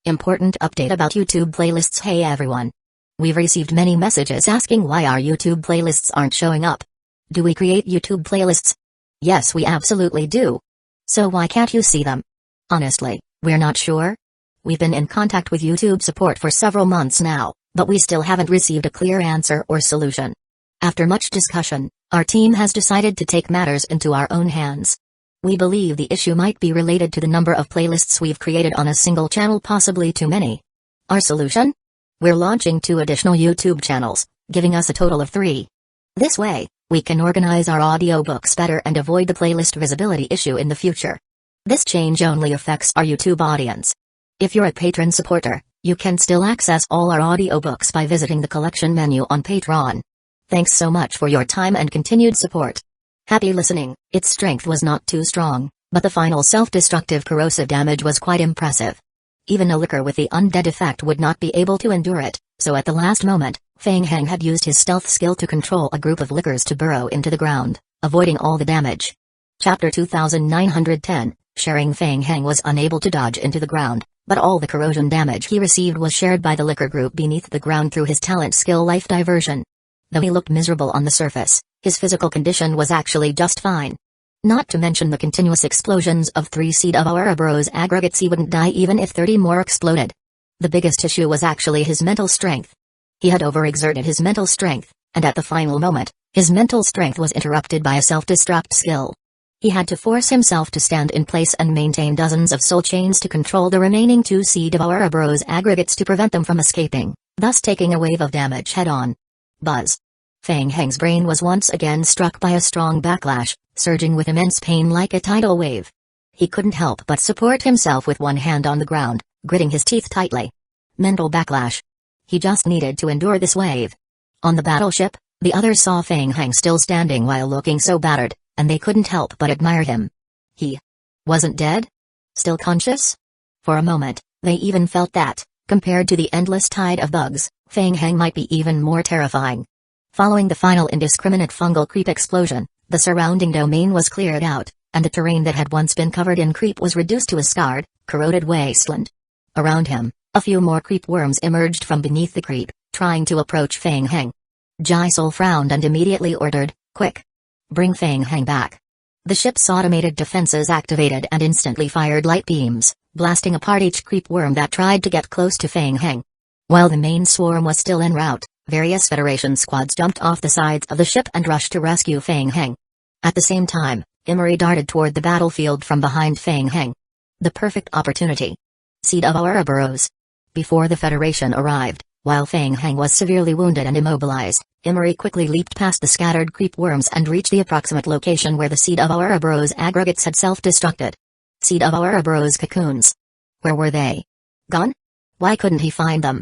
Important update about YouTube playlists. Hey everyone. We've received many messages asking why our YouTube playlists aren't showing up. Do we create YouTube playlists? Yes, we absolutely do. So why can't you see them? Honestly, we're not sure. We've been in contact with YouTube support for several months now, but we still haven't received a clear answer or solution. After much discussion, our team has decided to take matters into our own hands. We believe the issue might be related to the number of playlists we've created on a single channel, possibly too many. Our solution? We're launching 2 additional YouTube channels, giving us a total of 3. This way, we can organize our audiobooks better and avoid the playlist visibility issue in the future. This change only affects our YouTube audience. If you're a patron supporter, you can still access all our audiobooks by visiting the collection menu on Patreon. Thanks so much for your time and continued support. Happy listening. Its strength was not too strong, but the final self-destructive corrosive damage was quite impressive. Even a licker with the undead effect would not be able to endure it, so at the last moment, Fang Heng had used his stealth skill to control a group of lickers to burrow into the ground, avoiding all the damage. Chapter 2910, Sharing. Fang Heng was unable to dodge into the ground, but all the corrosion damage he received was shared by the licker group beneath the ground through his talent skill Life Diversion. Though he looked miserable on the surface, his physical condition was actually just fine. Not to mention the continuous explosions of 3 Seed of Ouroboros aggregates, he wouldn't die even if 30 more exploded. The biggest issue was actually his mental strength. He had overexerted his mental strength, and at the final moment, his mental strength was interrupted by a self-destruct skill. He had to force himself to stand in place and maintain dozens of soul chains to control the remaining 2 Seed of Ouroboros aggregates to prevent them from escaping, thus taking a wave of damage head-on. Buzz. Fang Heng's brain was once again struck by a strong backlash, surging with immense pain like a tidal wave. He couldn't help but support himself with one hand on the ground, gritting his teeth tightly. Mental backlash. He just needed to endure this wave. On the battleship, the others saw Fang Heng still standing while looking so battered, and they couldn't help but admire him. He wasn't dead? Still conscious? For a moment, they even felt that, compared to the endless tide of bugs, Fang Heng might be even more terrifying. Following the final indiscriminate fungal creep explosion, the surrounding domain was cleared out, and the terrain that had once been covered in creep was reduced to a scarred, corroded wasteland. Around him, a few more creep worms emerged from beneath the creep, trying to approach Fang Heng. Jisol frowned and immediately ordered, "Quick! Bring Fang Heng back." The ship's automated defenses activated and instantly fired light beams, blasting apart each creep worm that tried to get close to Fang Heng. While the main swarm was still en route, various Federation squads jumped off the sides of the ship and rushed to rescue Fang Heng. At the same time, Emery darted toward the battlefield from behind Fang Heng. The perfect opportunity. Seed of Ouroboros. Before the Federation arrived, while Fang Heng was severely wounded and immobilized, Emery quickly leaped past the scattered creep worms and reached the approximate location where the Seed of Ouroboros aggregates had self-destructed. Seed of Ouroboros cocoons. Where were they? Gone? Why couldn't he find them?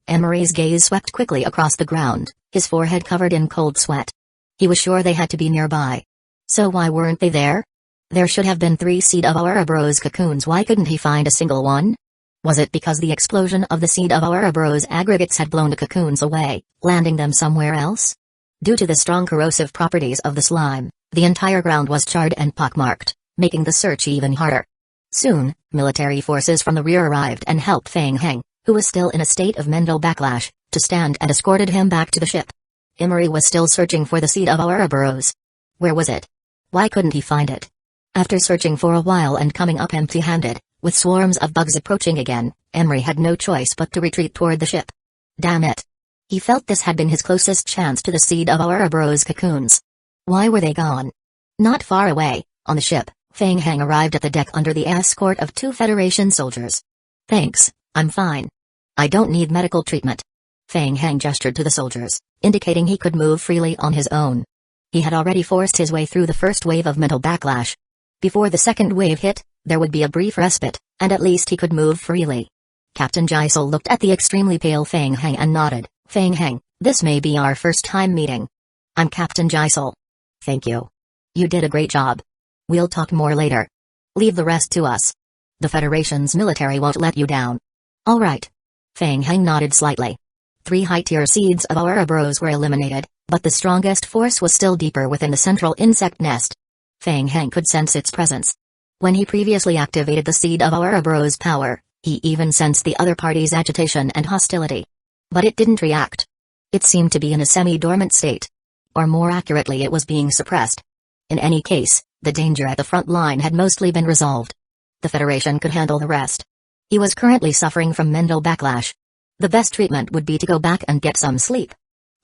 Emery's gaze swept quickly across the ground, his forehead covered in cold sweat. He was sure they had to be nearby. So why weren't they there? There should have been 3 Seed of Ouroboros cocoons. Why couldn't he find a single one? Was it because the explosion of the Seed of Ouroboros aggregates had blown the cocoons away, landing them somewhere else? Due to the strong corrosive properties of the slime, the entire ground was charred and pockmarked, making the search even harder. Soon, military forces from the rear arrived and helped Fang Heng, who was still in a state of mental backlash, to stand and escorted him back to the ship. Emery was still searching for the Seed of Ouroboros. Where was it? Why couldn't he find it? After searching for a while and coming up empty-handed, with swarms of bugs approaching again, Emery had no choice but to retreat toward the ship. Damn it. He felt this had been his closest chance to the Seed of Ouroboros cocoons. Why were they gone? Not far away, on the ship, Fang Heng arrived at the deck under the escort of 2 Federation soldiers. "Thanks, I'm fine. I don't need medical treatment." Fang Heng gestured to the soldiers, indicating he could move freely on his own. He had already forced his way through the first wave of mental backlash. Before the second wave hit, there would be a brief respite, and at least he could move freely. Captain Jisol looked at the extremely pale Fang Heng and nodded. "Fang Heng, this may be our first time meeting." "I'm Captain Jisol." "Thank you. You did a great job. We'll talk more later. Leave the rest to us. The Federation's military won't let you down." "All right." Fang Heng nodded slightly. 3 high-tier Seeds of Ouroboros were eliminated, but the strongest force was still deeper within the central insect nest. Fang Heng could sense its presence. When he previously activated the Seed of Ouroboros power, He even sensed the other party's agitation and hostility. But it didn't react. It seemed to be in a semi-dormant state. Or more accurately, it was being suppressed. In any case, the danger at the front line had mostly been resolved. The Federation could handle the rest. He was currently suffering from mental backlash. The best treatment would be to go back and get some sleep.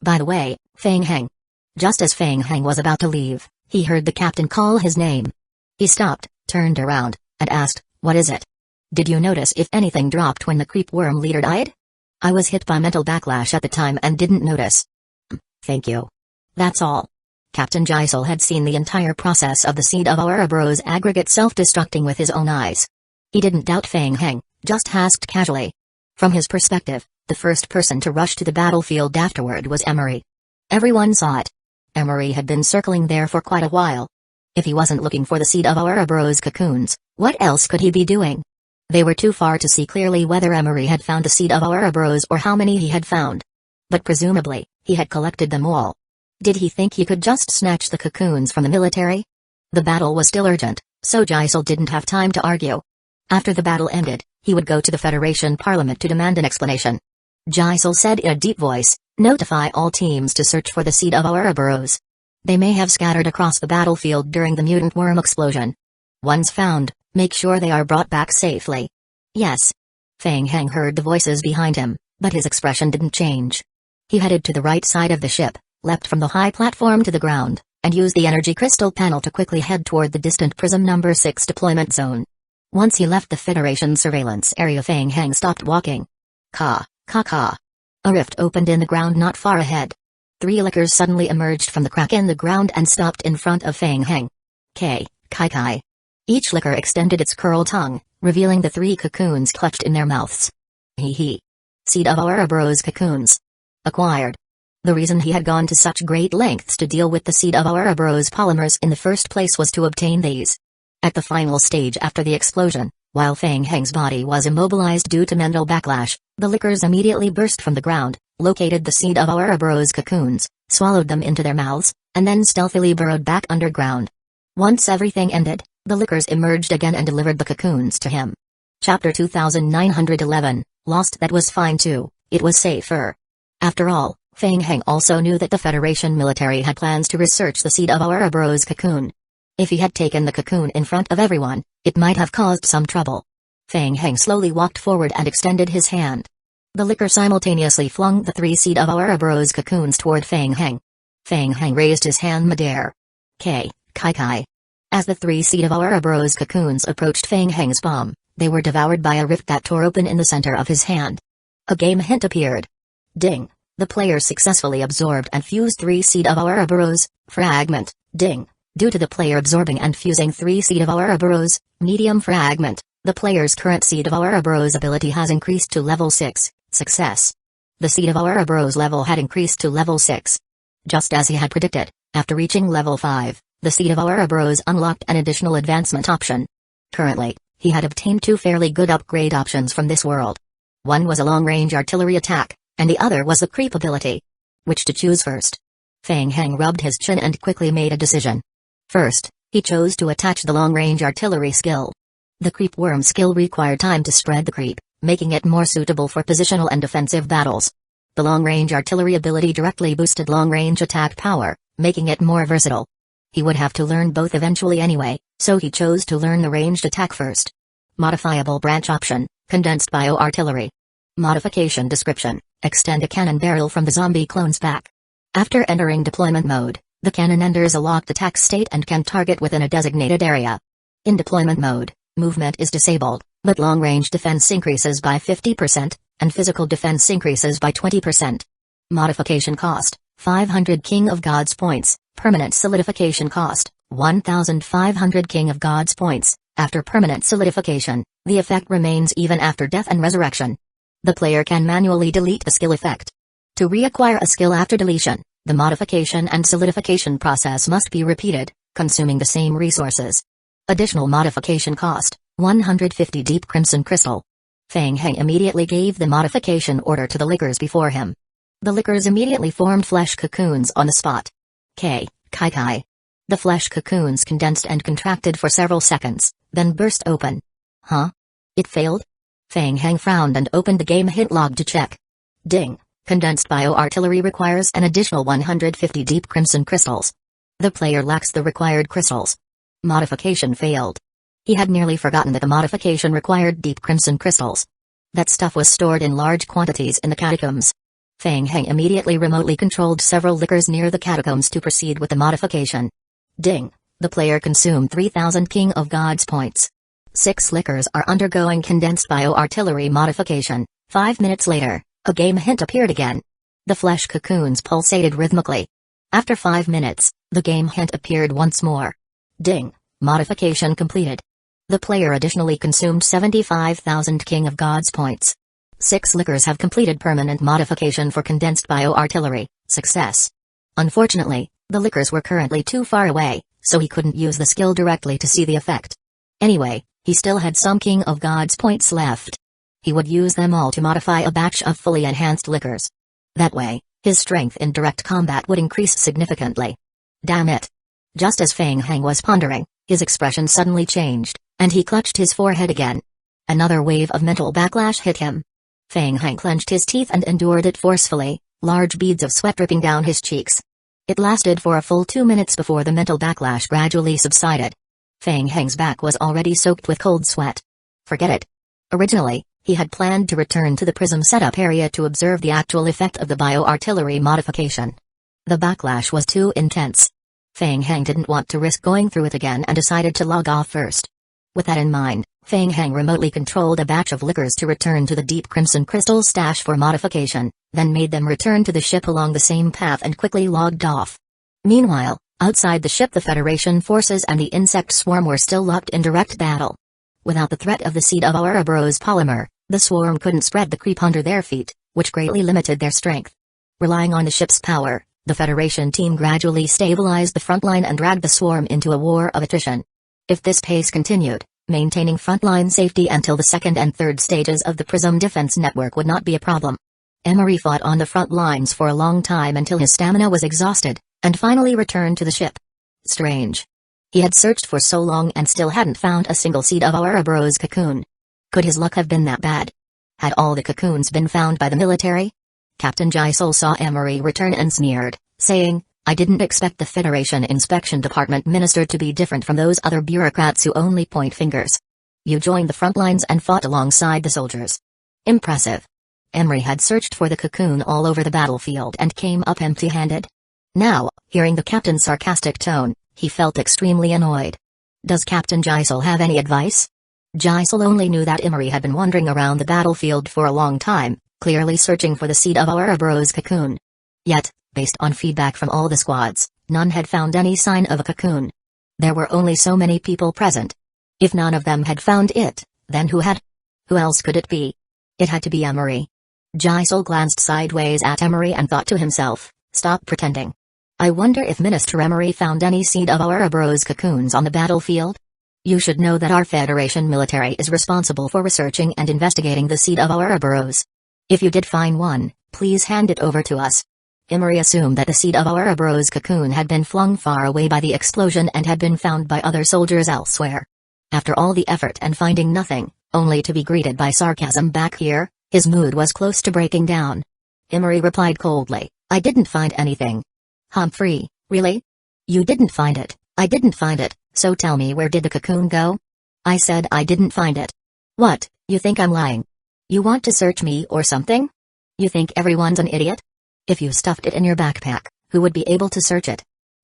By the way, Fang Heng. Just as Fang Heng was about to leave, he heard the captain call his name. He stopped, turned around, and asked, "What is it? Did you notice if anything dropped when the creep worm leader died?" "I was hit by mental backlash at the time and didn't notice." "Thank you. That's all." Captain Jisel had seen the entire process of the Seed of Ouroboros aggregate self-destructing with his own eyes. He didn't doubt Fang Heng, just asked casually. From his perspective, the first person to rush to the battlefield afterward was Emery. Everyone saw it. Emery had been circling there for quite a while. If he wasn't looking for the Seed of Ouroboros cocoons, what else could he be doing? They were too far to see clearly whether Emery had found the Seed of Ouroboros or how many he had found. But presumably, he had collected them all. Did he think he could just snatch the cocoons from the military? The battle was still urgent, so Jisel didn't have time to argue. After the battle ended, he would go to the Federation Parliament to demand an explanation. Jisel said in a deep voice, "Notify all teams to search for the Seed of Ouroboros. They may have scattered across the battlefield during the mutant worm explosion. Once found, make sure they are brought back safely." "Yes." Fang Heng heard the voices behind him, but his expression didn't change. He headed to the right side of the ship, leapt from the high platform to the ground, and used the energy crystal panel to quickly head toward the distant Prism Number 6 deployment zone. Once he left the Federation surveillance area, Fang Heng stopped walking. Ka. A rift opened in the ground not far ahead. 3 lickers suddenly emerged from the crack in the ground and stopped in front of Fang Heng. Kai. Each licker extended its curled tongue, revealing the 3 cocoons clutched in their mouths. He. Seed of Ouroboros cocoons. Acquired. The reason he had gone to such great lengths to deal with the Seed of Ouroboros polymers in the first place was to obtain these. At the final stage after the explosion, while Fang Heng's body was immobilized due to mental backlash, the lickers immediately burst from the ground, located the Seed of Ouroboros cocoons, swallowed them into their mouths, and then stealthily burrowed back underground. Once everything ended, the lickers emerged again and delivered the cocoons to him. Chapter 2911, Lost. That was fine too, it was safer. After all, Fang Heng also knew that the Federation military had plans to research the Seed of Ouroboros cocoon. If he had taken the cocoon in front of everyone, it might have caused some trouble. Fang Heng slowly walked forward and extended his hand. The licker simultaneously flung the 3 Seed of Ouroboros cocoons toward Fang Heng. Fang Heng raised his hand midair. Kai. As the 3 Seed of Ouroboros cocoons approached Fang Heng's palm, they were devoured by a rift that tore open in the center of his hand. A game hint appeared. Ding. The player successfully absorbed and fused 3 Seed of Ouroboros. Fragment. Ding. Due to the player absorbing and fusing 3 Seed of Ouroboros, medium fragment, the player's current Seed of Ouroboros ability has increased to level 6, success. The Seed of Ouroboros level had increased to level 6. Just as he had predicted, after reaching level 5, the Seed of Ouroboros unlocked an additional advancement option. Currently, he had obtained 2 fairly good upgrade options from this world. One was a long-range artillery attack, and the other was the creep ability. Which to choose first? Fang Heng rubbed his chin and quickly made a decision. First, he chose to attach the long-range artillery skill. The creep worm skill required time to spread the creep, making it more suitable for positional and defensive battles. The long-range artillery ability directly boosted long-range attack power, making it more versatile. He would have to learn both eventually anyway, so he chose to learn the ranged attack first. Modifiable branch option, condensed bio-artillery. Modification description, extend a cannon barrel from the zombie clone's back. After entering deployment mode, the cannon enters a locked attack state and can target within a designated area. In deployment mode, movement is disabled, but long-range defense increases by 50%, and physical defense increases by 20%. Modification cost, 500 King of Gods points, permanent solidification cost, 1,500 King of Gods points. After permanent solidification, the effect remains even after death and resurrection. The player can manually delete the skill effect. To reacquire a skill after deletion, the modification and solidification process must be repeated, consuming the same resources. Additional modification cost, 150 Deep Crimson Crystal. Fang Heng immediately gave the modification order to the lickers before him. The lickers immediately formed flesh cocoons on the spot. Kai. The flesh cocoons condensed and contracted for several seconds, then burst open. Huh? It failed? Fang Heng frowned and opened the game hint log to check. Ding. Condensed bioartillery requires an additional 150 deep crimson crystals. The player lacks the required crystals. Modification failed. He had nearly forgotten that the modification required deep crimson crystals. That stuff was stored in large quantities in the catacombs. Fang Heng immediately remotely controlled several liquors near the catacombs to proceed with the modification. Ding. The player consumed 3,000 King of Gods points. 6 liquors are undergoing condensed bioartillery modification. 5 minutes later, a game hint appeared again. The flesh cocoons pulsated rhythmically. After 5 minutes, the game hint appeared once more. Ding. Modification completed. The player additionally consumed 75,000 King of Gods points. 6 liquors have completed permanent modification for condensed bioartillery. Success. Unfortunately, the liquors were currently too far away, so he couldn't use the skill directly to see the effect. Anyway, he still had some King of Gods points left. He would use them all to modify a batch of fully enhanced liquors. That way, his strength in direct combat would increase significantly. Damn it. Just as Fang Heng was pondering, his expression suddenly changed, and he clutched his forehead again. Another wave of mental backlash hit him. Fang Heng clenched his teeth and endured it forcefully, large beads of sweat dripping down his cheeks. It lasted for a full 2 minutes before the mental backlash gradually subsided. Fang Heng's back was already soaked with cold sweat. Forget it. Originally, he had planned to return to the prism setup area to observe the actual effect of the bioartillery modification. The backlash was too intense. Fang Heng didn't want to risk going through it again and decided to log off first. With that in mind, Fang Heng remotely controlled a batch of liquors to return to the deep crimson crystal stash for modification, then made them return to the ship along the same path and quickly logged off. Meanwhile, outside the ship the Federation forces and the insect swarm were still locked in direct battle. Without the threat of the seed of Ouroboros polymer, the swarm couldn't spread the creep under their feet, which greatly limited their strength. Relying on the ship's power, the Federation team gradually stabilized the front line and dragged the swarm into a war of attrition. If this pace continued, maintaining frontline safety until the second and third stages of the Prism defense network would not be a problem. Emery fought on the front lines for a long time until his stamina was exhausted, and finally returned to the ship. Strange. He had searched for so long and still hadn't found a single seed of Ouroboros cocoon. Could his luck have been that bad? Had all the cocoons been found by the military? Captain Jisol saw Emery return and sneered, saying, "I didn't expect the Federation Inspection Department Minister to be different from those other bureaucrats who only point fingers. You joined the front lines and fought alongside the soldiers. Impressive." Emery had searched for the cocoon all over the battlefield and came up empty-handed. Now, hearing the captain's sarcastic tone, he felt extremely annoyed. Does Captain Jisol have any advice? Jisol only knew that Emery had been wandering around the battlefield for a long time, clearly searching for the seed of Ouroboros cocoon. Yet, based on feedback from all the squads, none had found any sign of a cocoon. There were only so many people present. If none of them had found it, then who had? Who else could it be? It had to be Emery. Jisol glanced sideways at Emery and thought to himself, "Stop pretending. I wonder if Minister Emery found any seed of Ouroboros cocoons on the battlefield? You should know that our Federation military is responsible for researching and investigating the seed of Ouroboros. If you did find one, please hand it over to us." Emery assumed that the seed of Ouroboros cocoon had been flung far away by the explosion and had been found by other soldiers elsewhere. After all the effort and finding nothing, only to be greeted by sarcasm back here, his mood was close to breaking down. Emery replied coldly, "I didn't find anything." "Humphrey, really? You didn't find it?" "I didn't find it, so tell me, where did the cocoon go?" "I said I didn't find it." "What, you think I'm lying? You want to search me or something? You think everyone's an idiot? If you stuffed it in your backpack, who would be able to search it?"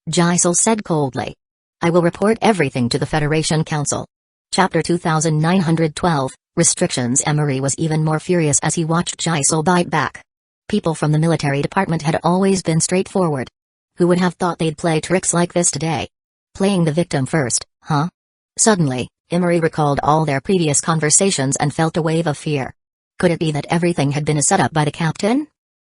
Jisol said coldly. "I will report everything to the Federation Council." Chapter 2912, Restrictions. Emery was even more furious as he watched Jisol bite back. People from the military department had always been straightforward. Who would have thought they'd play tricks like this today? Playing the victim first, huh? Suddenly, Emery recalled all their previous conversations and felt a wave of fear. Could it be that everything had been a setup by the captain?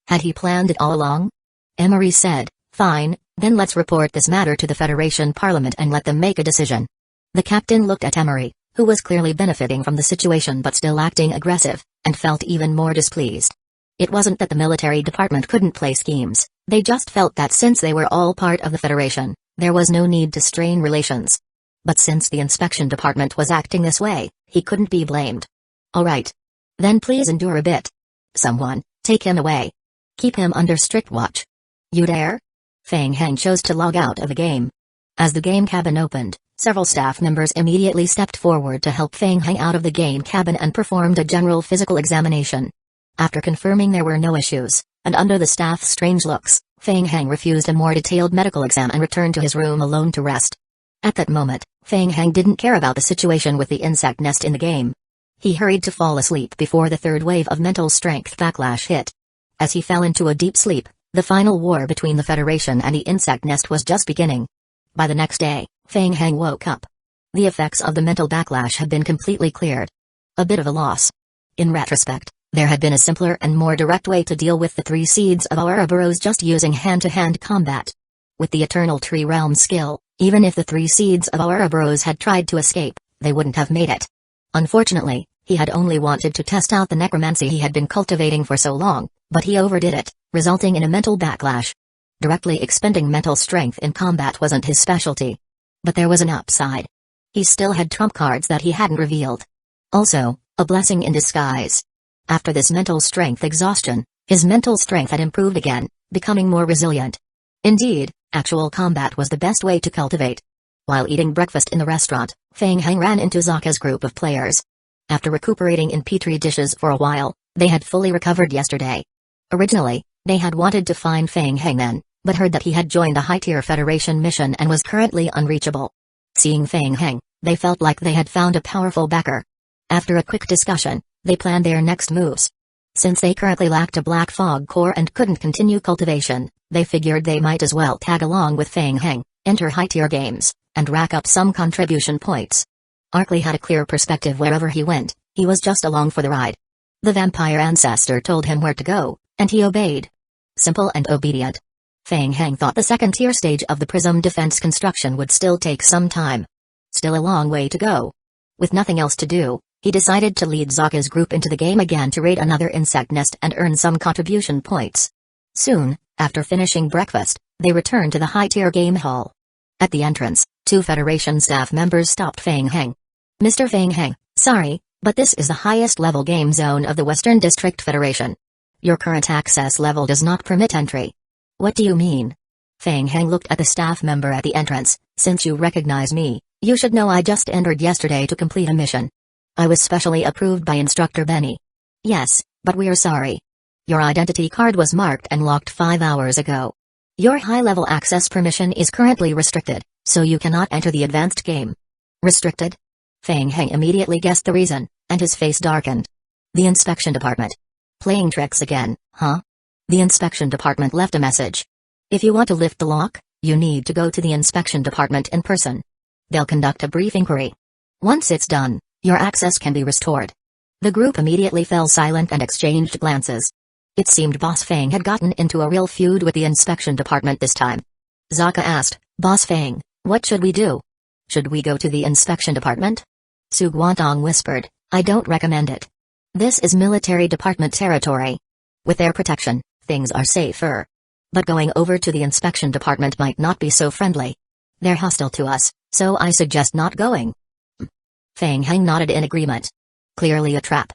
Had he planned it all along? Emery said, "Fine, then let's report this matter to the Federation Parliament and let them make a decision." The captain looked at Emery, who was clearly benefiting from the situation but still acting aggressive, and felt even more displeased. It wasn't that the military department couldn't play schemes, they just felt that since they were all part of the Federation, there was no need to strain relations. But since the inspection department was acting this way, he couldn't be blamed. "All right. Then please endure a bit. Someone, take him away. Keep him under strict watch. You dare? Feng Heng chose to log out of the game. As the game cabin opened, several staff members immediately stepped forward to help Feng Heng out of the game cabin and performed a general physical examination. After confirming there were no issues, and under the staff's strange looks, Feng Heng refused a more detailed medical exam and returned to his room alone to rest. At that moment, Feng Heng didn't care about the situation with the insect nest in the game. He hurried to fall asleep before the third wave of mental strength backlash hit. As he fell into a deep sleep, the final war between the Federation and the insect nest was just beginning. By the next day, Feng Heng woke up. The effects of the mental backlash had been completely cleared. A bit of a loss. In retrospect, there had been a simpler and more direct way to deal with the 3 seeds of Ouroboros just using hand-to-hand combat. With the Eternal Tree Realm skill, even if the 3 seeds of Ouroboros had tried to escape, they wouldn't have made it. Unfortunately, he had only wanted to test out the necromancy he had been cultivating for so long, but he overdid it, resulting in a mental backlash. Directly expending mental strength in combat wasn't his specialty. But there was an upside. He still had trump cards that he hadn't revealed. Also, a blessing in disguise. After this mental strength exhaustion, his mental strength had improved again, becoming more resilient. Indeed, actual combat was the best way to cultivate. While eating breakfast in the restaurant, Feng Heng ran into Zaka's group of players. After recuperating in petri dishes for a while, they had fully recovered yesterday. Originally, they had wanted to find Feng Heng then, but heard that he had joined a high-tier Federation mission and was currently unreachable. Seeing Feng Heng, they felt like they had found a powerful backer. After a quick discussion, they planned their next moves. Since they currently lacked a black fog core and couldn't continue cultivation, they figured they might as well tag along with Feng Heng, enter high-tier games, and rack up some contribution points. Arkley had a clear perspective wherever he went, he was just along for the ride. The vampire ancestor told him where to go, and he obeyed. Simple and obedient. Feng Heng thought the second-tier stage of the prism defense construction would still take some time. Still a long way to go. With nothing else to do, he decided to lead Zaka's group into the game again to raid another insect nest and earn some contribution points. Soon, after finishing breakfast, they returned to the high-tier game hall. At the entrance, 2 Federation staff members stopped Feng Heng. Mr. Feng Heng, sorry, but this is the highest level game zone of the Western District Federation. Your current access level does not permit entry. What do you mean? Feng Heng looked at the staff member at the entrance. Since you recognize me, you should know I just entered yesterday to complete a mission. I was specially approved by Instructor Benny. Yes, but we're sorry. Your identity card was marked and locked 5 hours ago. Your high-level access permission is currently restricted, so you cannot enter the advanced game. Restricted? Feng Heng immediately guessed the reason, and his face darkened. The inspection department. Playing tricks again, huh? The inspection department left a message. If you want to lift the lock, you need to go to the inspection department in person. They'll conduct a brief inquiry. Once it's done, your access can be restored. The group immediately fell silent and exchanged glances. It seemed Boss Feng had gotten into a real feud with the inspection department this time. Zaka asked, Boss Feng, what should we do? Should we go to the inspection department? Su Guantong whispered, I don't recommend it. This is military department territory. With their protection, things are safer. But going over to the inspection department might not be so friendly. They're hostile to us, so I suggest not going. Feng Heng nodded in agreement. Clearly a trap.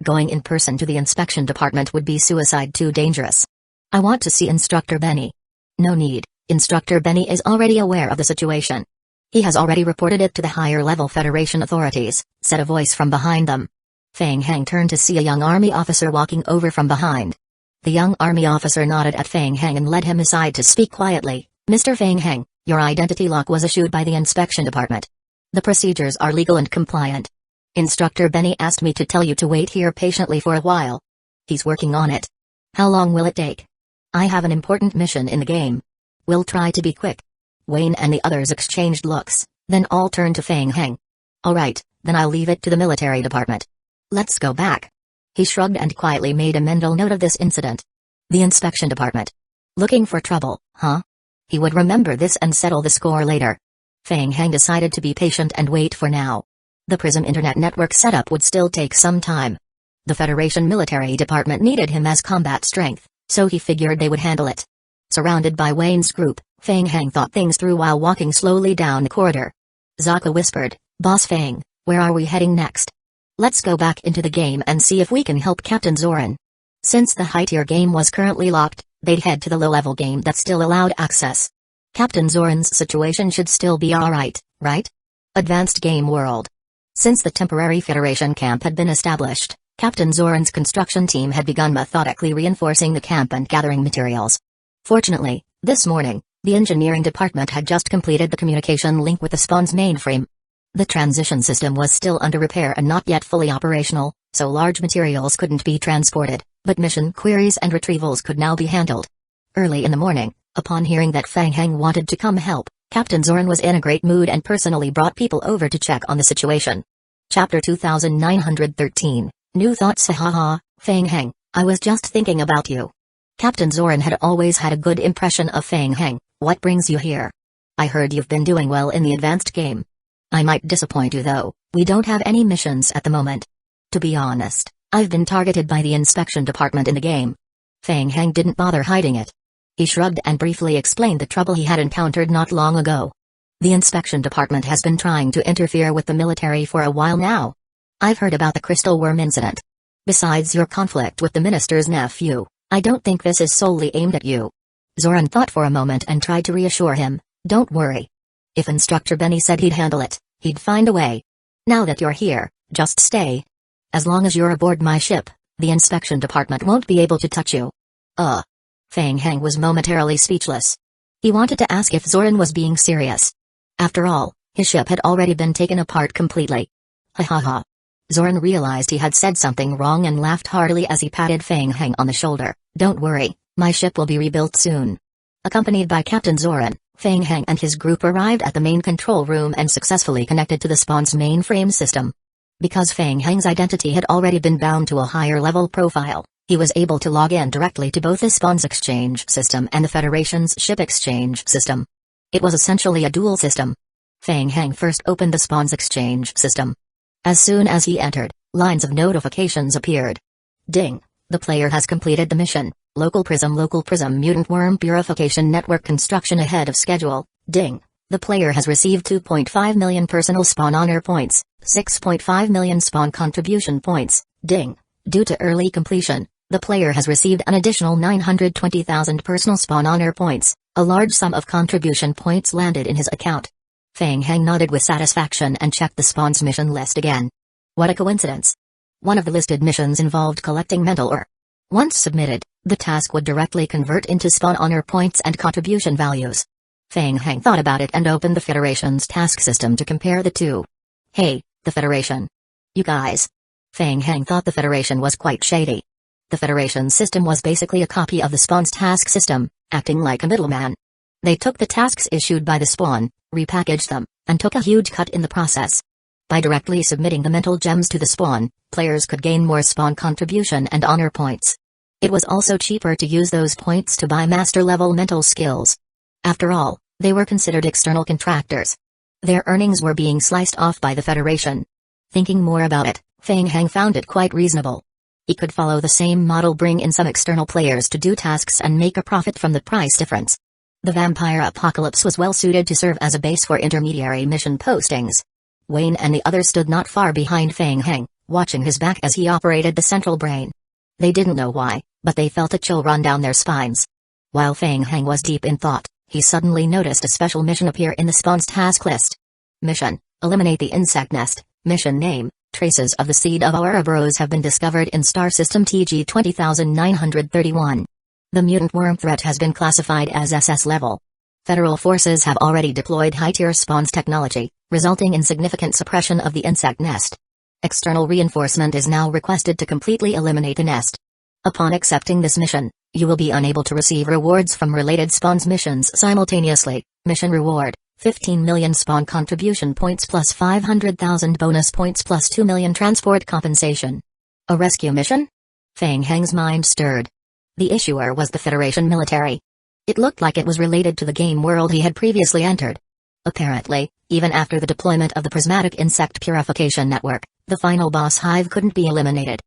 Going in person to the inspection department would be suicide too dangerous. I want to see Instructor Benny. No need, Instructor Benny is already aware of the situation. He has already reported it to the higher-level Federation authorities, said a voice from behind them. Feng Heng turned to see a young army officer walking over from behind. The young army officer nodded at Feng Heng and led him aside to speak quietly. Mr. Feng Heng, your identity lock was issued by the inspection department. The procedures are legal and compliant. Instructor Benny asked me to tell you to wait here patiently for a while. He's working on it. How long will it take? I have an important mission in the game. We'll try to be quick. Wayne and the others exchanged looks, then all turned to Feng Heng. Alright, then I'll leave it to the military department. Let's go back. He shrugged and quietly made a mental note of this incident. The inspection department. Looking for trouble, huh? He would remember this and settle the score later. Feng Heng decided to be patient and wait for now. The Prism Internet Network setup would still take some time. The Federation military department needed him as combat strength, so he figured they would handle it. Surrounded by Wayne's group, Feng Heng thought things through while walking slowly down the corridor. Zaka whispered, Boss Feng, where are we heading next? Let's go back into the game and see if we can help Captain Zoran. Since the high-tier game was currently locked, they'd head to the low-level game that still allowed access. Captain Zoran's situation should still be alright, right? Advanced Game World. Since the temporary Federation camp had been established, Captain Zoran's construction team had begun methodically reinforcing the camp and gathering materials. Fortunately, this morning, the engineering department had just completed the communication link with the spawn's mainframe. The transition system was still under repair and not yet fully operational, so large materials couldn't be transported, but mission queries and retrievals could now be handled. Early in the morning, upon hearing that Fang Heng wanted to come help, Captain Zoran was in a great mood and personally brought people over to check on the situation. Chapter 2913, New Thoughts. Haha, Fang Heng, I was just thinking about you. Captain Zoran had always had a good impression of Fang Heng. What brings you here? I heard you've been doing well in the advanced game. I might disappoint you though, we don't have any missions at the moment. To be honest, I've been targeted by the inspection department in the game. Fang Heng didn't bother hiding it. He shrugged and briefly explained the trouble he had encountered not long ago. The inspection department has been trying to interfere with the military for a while now. I've heard about the crystal worm incident. Besides your conflict with the minister's nephew, I don't think this is solely aimed at you. Zoran thought for a moment and tried to reassure him, don't worry. If Instructor Benny said he'd handle it, he'd find a way. Now that you're here, just stay. As long as you're aboard my ship, the inspection department won't be able to touch you. Fang Heng was momentarily speechless. He wanted to ask if Zoran was being serious. After all, his ship had already been taken apart completely. Ha ha ha. Zoran realized he had said something wrong and laughed heartily as he patted Fang Heng on the shoulder. Don't worry, my ship will be rebuilt soon. Accompanied by Captain Zoran, Fang Heng and his group arrived at the main control room and successfully connected to the spawn's mainframe system. Because Fang Heng's identity had already been bound to a higher-level profile, he was able to log in directly to both the spawn's exchange system and the Federation's ship exchange system. It was essentially a dual system. Fang Heng first opened the spawn's exchange system. As soon as he entered, lines of notifications appeared. Ding! The player has completed the mission. Local Prism Mutant Worm Purification Network construction ahead of schedule. Ding! The player has received 2.5 million personal spawn honor points, 6.5 million spawn contribution points. Ding! Due to early completion, the player has received an additional 920,000 personal spawn honor points. A large sum of contribution points landed in his account. Fang Heng nodded with satisfaction and checked the spawn's mission list again. What a coincidence! One of the listed missions involved collecting mental ore. Once submitted, the task would directly convert into spawn honor points and contribution values. Fang Heng thought about it and opened the Federation's task system to compare the two. Hey, the Federation. You guys. Fang Heng thought the Federation was quite shady. The Federation system was basically a copy of the spawn's task system, acting like a middleman. They took the tasks issued by the spawn, repackaged them, and took a huge cut in the process. By directly submitting the mental gems to the spawn, players could gain more spawn contribution and honor points. It was also cheaper to use those points to buy master-level mental skills. After all, they were considered external contractors. Their earnings were being sliced off by the Federation. Thinking more about it, Fang Heng found it quite reasonable. He could follow the same model, bring in some external players to do tasks and make a profit from the price difference. The vampire apocalypse was well suited to serve as a base for intermediary mission postings. Wayne and the others stood not far behind Fang Heng, watching his back as he operated the central brain. They didn't know why, but they felt a chill run down their spines. While Fang Heng was deep in thought, he suddenly noticed a special mission appear in the spawn's task list. Mission: eliminate the insect nest. Mission name: traces of the seed of Ouroboros have been discovered in star system TG 20931. The mutant worm threat has been classified as SS level. Federal forces have already deployed high-tier spawns technology, resulting in significant suppression of the insect nest. External reinforcement is now requested to completely eliminate the nest. Upon accepting this mission, you will be unable to receive rewards from related spawns missions simultaneously. Mission reward: 15 million spawn contribution points plus 500,000 bonus points plus 2 million transport compensation. A rescue mission? Fang Heng's mind stirred. The issuer was the Federation military. It looked like it was related to the game world he had previously entered. Apparently, even after the deployment of the prismatic insect purification network, the final boss hive couldn't be eliminated.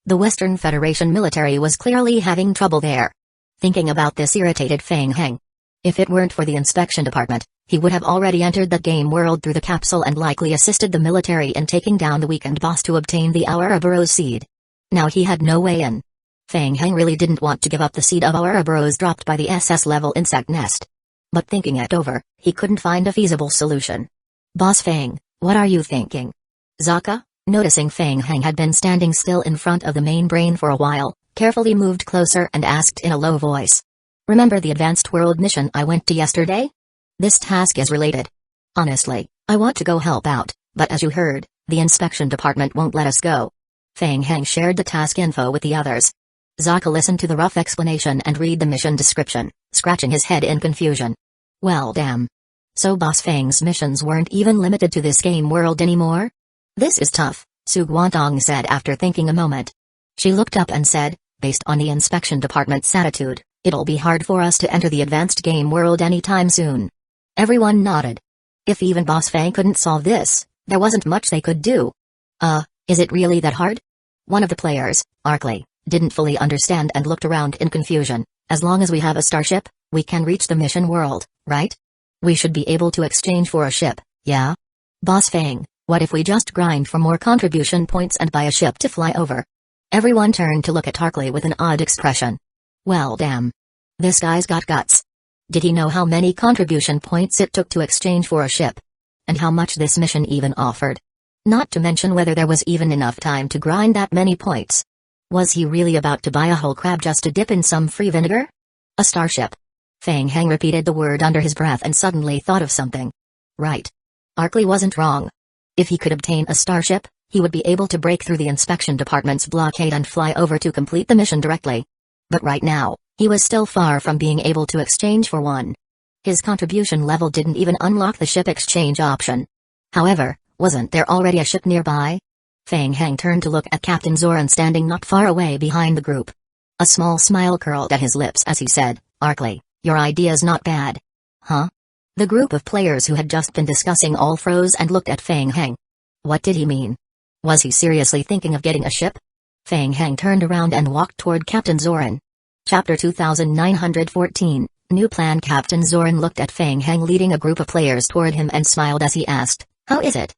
The Western Federation military was clearly having trouble there. Thinking about this irritated Fang Heng. If it weren't for the inspection department, he would have already entered that game world through the capsule and likely assisted the military in taking down the weakened boss to obtain the Ouroboros seed. Now he had no way in. Fang Heng really didn't want to give up the seed of Ouroboros dropped by the SS-level insect nest. But thinking it over, he couldn't find a feasible solution. Boss Fang, what are you thinking? Zaka, noticing Fang Heng had been standing still in front of the main brain for a while, carefully moved closer and asked in a low voice. Remember the advanced world mission I went to yesterday? This task is related. Honestly, I want to go help out, but as you heard, the inspection department won't let us go. Fang Heng shared the task info with the others. Zaka listened to the rough explanation and read the mission description, scratching his head in confusion. Well damn. So Boss Fang's missions weren't even limited to this game world anymore? This is tough, Su Guantong said after thinking a moment. She looked up and said, based on the inspection department's attitude, it'll be hard for us to enter the advanced game world anytime soon. Everyone nodded. If even Boss Fang couldn't solve this, there wasn't much they could do. Is it really that hard? One of the players, Arkley, didn't fully understand and looked around in confusion. As long as we have a starship, we can reach the mission world, right? We should be able to exchange for a ship, yeah? Boss Fang, what if we just grind for more contribution points and buy a ship to fly over? Everyone turned to look at Arkley with an odd expression. Well damn. This guy's got guts. Did he know how many contribution points it took to exchange for a ship? And how much this mission even offered? Not to mention whether there was even enough time to grind that many points. Was he really about to buy a whole crab just to dip in some free vinegar? A starship. Fang Heng repeated the word under his breath and suddenly thought of something. Right. Arkley wasn't wrong. If he could obtain a starship, he would be able to break through the inspection department's blockade and fly over to complete the mission directly. But right now, he was still far from being able to exchange for one. His contribution level didn't even unlock the ship exchange option. However, wasn't there already a ship nearby? Fang Heng turned to look at Captain Zoran standing not far away behind the group. A small smile curled at his lips as he said, Arkley, your idea's not bad. Huh? The group of players who had just been discussing all froze and looked at Fang Heng. What did he mean? Was he seriously thinking of getting a ship? Fang Heng turned around and walked toward Captain Zoran. Chapter 2914, New Plan. Captain Zoran looked at Fang Heng leading a group of players toward him and smiled as he asked, how is it?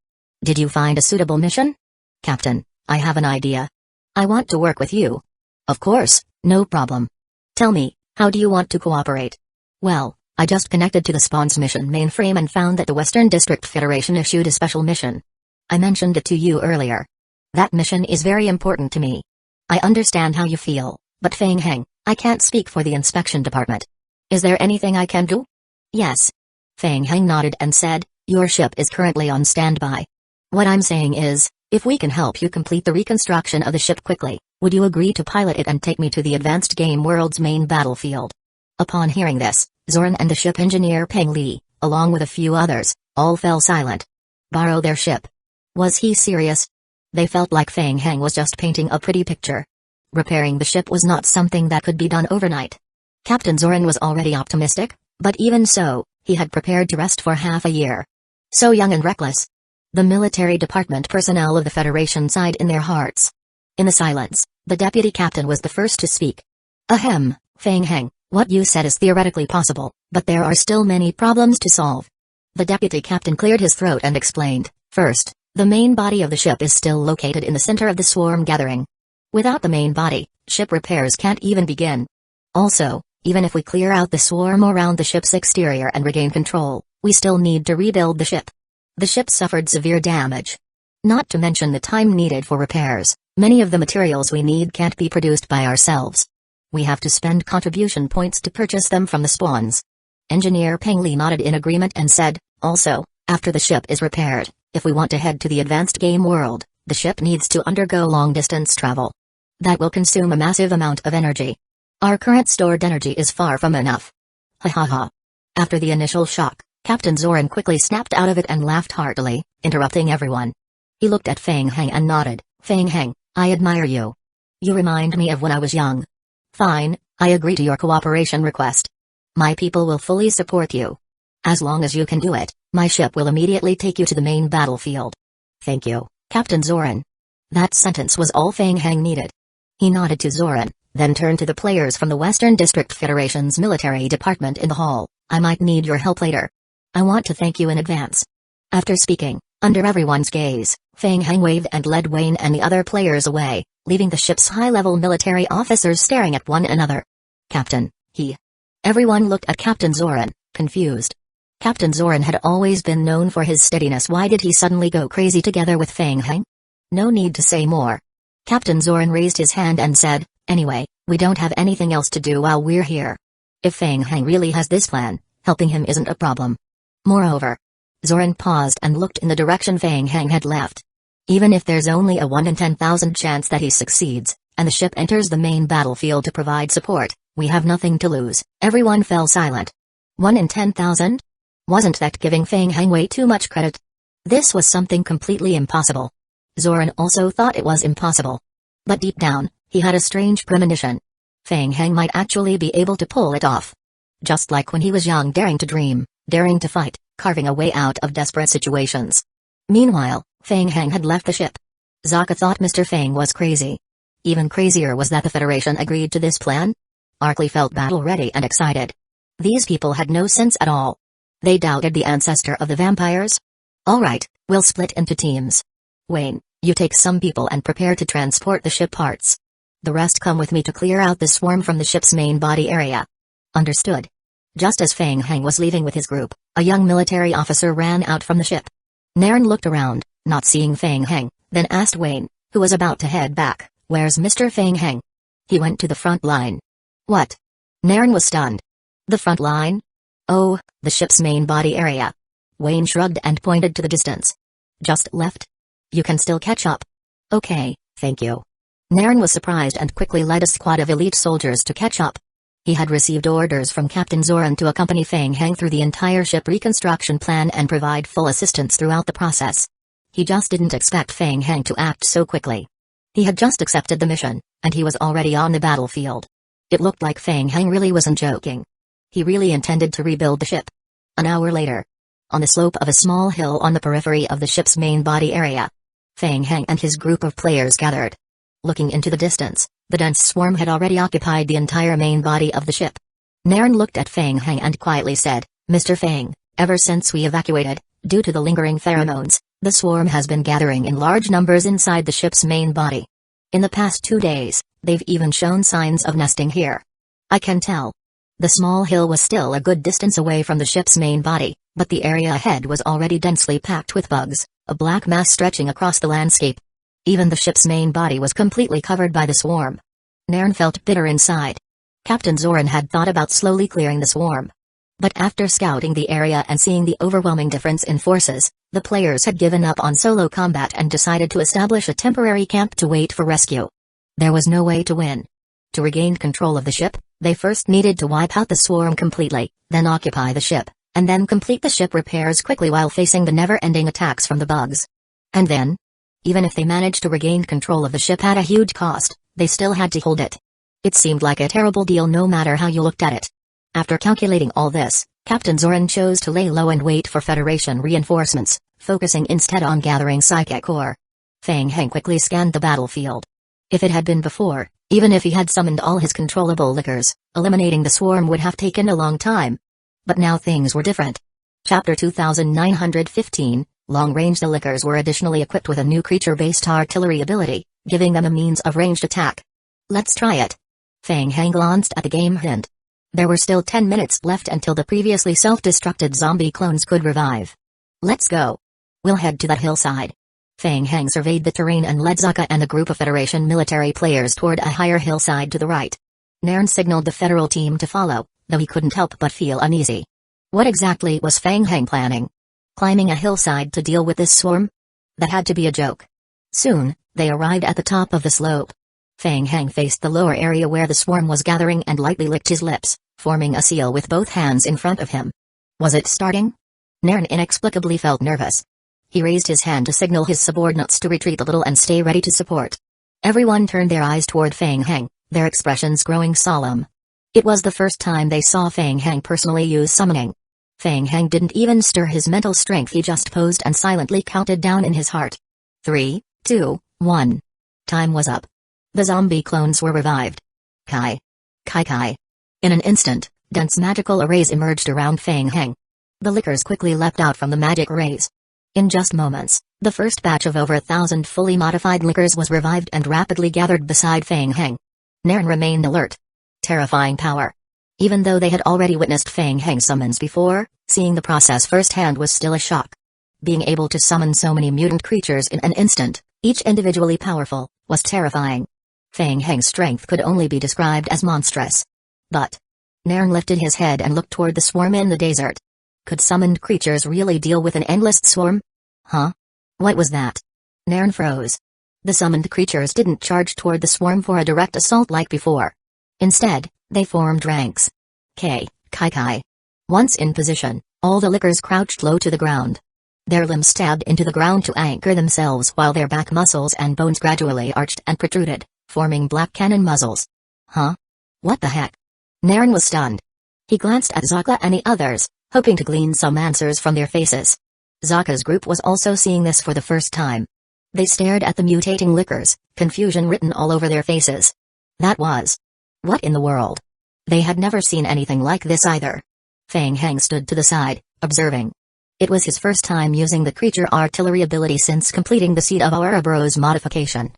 Did you find a suitable mission? Captain, I have an idea. I want to work with you. Of course, no problem. Tell me, how do you want to cooperate? Well, I just connected to the Spawn's mission mainframe and found that the Western District Federation issued a special mission. I mentioned it to you earlier. That mission is very important to me. I understand how you feel, but Fang Heng, I can't speak for the inspection department. Is there anything I can do? Yes. Fang Heng nodded and said, your ship is currently on standby. What I'm saying is, if we can help you complete the reconstruction of the ship quickly, would you agree to pilot it and take me to the advanced game world's main battlefield? Upon hearing this, Zoran and the ship engineer Peng Li, along with a few others, all fell silent. Borrow their ship. Was he serious? They felt like Fang Heng was just painting a pretty picture. Repairing the ship was not something that could be done overnight. Captain Zoran was already optimistic, but even so, he had prepared to rest for half a year. So young and reckless. The military department personnel of the Federation sighed in their hearts. In the silence, the deputy captain was the first to speak. Ahem, Fang Heng, what you said is theoretically possible, but there are still many problems to solve. The deputy captain cleared his throat and explained, first, the main body of the ship is still located in the center of the swarm gathering. Without the main body, ship repairs can't even begin. Also, even if we clear out the swarm around the ship's exterior and regain control, we still need to rebuild the ship. The ship suffered severe damage. Not to mention the time needed for repairs, many of the materials we need can't be produced by ourselves. We have to spend contribution points to purchase them from the spawns. Engineer Peng Li nodded in agreement and said, also, after the ship is repaired, if we want to head to the advanced game world, the ship needs to undergo long-distance travel. That will consume a massive amount of energy. Our current stored energy is far from enough. Ha ha ha. After the initial shock, Captain Zoran quickly snapped out of it and laughed heartily, interrupting everyone. He looked at Fang Heng and nodded. Fang Heng, I admire you. You remind me of when I was young. Fine, I agree to your cooperation request. My people will fully support you. As long as you can do it, my ship will immediately take you to the main battlefield. Thank you, Captain Zoran. That sentence was all Fang Heng needed. He nodded to Zoran, then turned to the players from the Western District Federation's military department in the hall. I might need your help later. I want to thank you in advance." After speaking, under everyone's gaze, Fang Heng waved and led Wayne and the other players away, leaving the ship's high-level military officers staring at one another. "Captain, he..." Everyone looked at Captain Zoran, confused. Captain Zoran had always been known for his steadiness. Why did he suddenly go crazy together with Fang Heng? No need to say more. Captain Zoran raised his hand and said, "Anyway, we don't have anything else to do while we're here. If Fang Heng really has this plan, helping him isn't a problem. Moreover..." Zoran paused and looked in the direction Fang Heng had left. "Even if there's only a 1 in 10,000 chance that he succeeds, and the ship enters the main battlefield to provide support, we have nothing to lose." Everyone fell silent. 1 in 10,000? Wasn't that giving Fang Heng way too much credit? This was something completely impossible. Zoran also thought it was impossible. But deep down, he had a strange premonition. Fang Heng might actually be able to pull it off. Just like when he was young, daring to dream, daring to fight, carving a way out of desperate situations. Meanwhile, Fang Heng had left the ship. Zaka thought Mr. Fang was crazy. Even crazier was that the Federation agreed to this plan. Arkley felt battle-ready and excited. These people had no sense at all. They doubted the ancestor of the vampires? "Alright, we'll split into teams. Wayne, you take some people and prepare to transport the ship parts. The rest come with me to clear out the swarm from the ship's main body area." Understood. Just as Fang Heng was leaving with his group, a young military officer ran out from the ship. Nairn looked around, not seeing Fang Heng, then asked Wayne, who was about to head back, "Where's Mr. Fang Heng?" "He went to the front line." "What?" Nairn was stunned. "The front line?" "Oh, the ship's main body area." Wayne shrugged and pointed to the distance. "Just left? You can still catch up." "Okay, thank you." Nairn was surprised and quickly led a squad of elite soldiers to catch up. He had received orders from Captain Zoran to accompany Fang Heng through the entire ship reconstruction plan and provide full assistance throughout the process. He just didn't expect Fang Heng to act so quickly. He had just accepted the mission, and he was already on the battlefield. It looked like Fang Heng really wasn't joking. He really intended to rebuild the ship. An hour later, on the slope of a small hill on the periphery of the ship's main body area, Fang Heng and his group of players gathered. Looking into the distance, the dense swarm had already occupied the entire main body of the ship. Nairn looked at Fang Heng and quietly said, "Mr. Fang, ever since we evacuated, due to the lingering pheromones, the swarm has been gathering in large numbers inside the ship's main body. In the past 2 days, they've even shown signs of nesting here. I can tell." The small hill was still a good distance away from the ship's main body, but the area ahead was already densely packed with bugs, a black mass stretching across the landscape. Even the ship's main body was completely covered by the swarm. Nairn felt bitter inside. Captain Zoran had thought about slowly clearing the swarm. But after scouting the area and seeing the overwhelming difference in forces, the players had given up on solo combat and decided to establish a temporary camp to wait for rescue. There was no way to win. To regain control of the ship, they first needed to wipe out the swarm completely, then occupy the ship, and then complete the ship repairs quickly while facing the never-ending attacks from the bugs. And then, even if they managed to regain control of the ship at a huge cost, they still had to hold it. It seemed like a terrible deal no matter how you looked at it. After calculating all this, Captain Zoran chose to lay low and wait for Federation reinforcements, focusing instead on gathering psychic core. Fang Heng quickly scanned the battlefield. If it had been before, even if he had summoned all his controllable lickers, eliminating the swarm would have taken a long time. But now things were different. Chapter 2915, Long-Range. The lickers were additionally equipped with a new creature-based artillery ability, giving them a means of ranged attack. "Let's try it." Fang Heng glanced at the game hint. There were still 10 minutes left until the previously self-destructed zombie clones could revive. "Let's go. We'll head to that hillside." Fang Heng surveyed the terrain and led Zaka and a group of Federation military players toward a higher hillside to the right. Nairn signaled the Federal team to follow, though he couldn't help but feel uneasy. What exactly was Fang Heng planning? Climbing a hillside to deal with this swarm? That had to be a joke. Soon, they arrived at the top of the slope. Fang Heng faced the lower area where the swarm was gathering and lightly licked his lips, forming a seal with both hands in front of him. Was it starting? Nairn inexplicably felt nervous. He raised his hand to signal his subordinates to retreat a little and stay ready to support. Everyone turned their eyes toward Fang Heng, their expressions growing solemn. It was the first time they saw Fang Heng personally use summoning. Fang Heng didn't even stir his mental strength, he just posed and silently counted down in his heart. 3, 2, 1. Time was up. The zombie clones were revived. Kai. Kai Kai. In an instant, Dense magical arrays emerged around Feng Heng. The lickers quickly leapt out from the magic arrays. In just moments, the first batch of over 1,000 fully modified lickers was revived and rapidly gathered beside Feng Heng. Nairn remained alert. Terrifying power. Even though they had already witnessed Feng Heng summons before, seeing the process firsthand was still a shock. Being able to summon so many mutant creatures in an instant, each individually powerful, was terrifying. Feng Heng's strength could only be described as monstrous. But Nairn lifted his head and looked toward the swarm in the desert. Could summoned creatures really deal with an endless swarm? Huh? What was that? Nairn froze. The summoned creatures didn't charge toward the swarm for a direct assault like before. Instead, they formed ranks. Kai. Once in position, all the lickers crouched low to the ground. Their limbs stabbed into the ground to anchor themselves while their back muscles and bones gradually arched and protruded, forming black cannon muzzles. Huh? What the heck? Nairn was stunned. He glanced at Zaka and the others, hoping to glean some answers from their faces. Zaka's group was also seeing this for the first time. They stared at the mutating lickers, confusion written all over their faces. That was... what in the world? They had never seen anything like this either. Feng Heng stood to the side, observing. It was his first time using the creature artillery ability since completing the Seed of Ouroboros modification.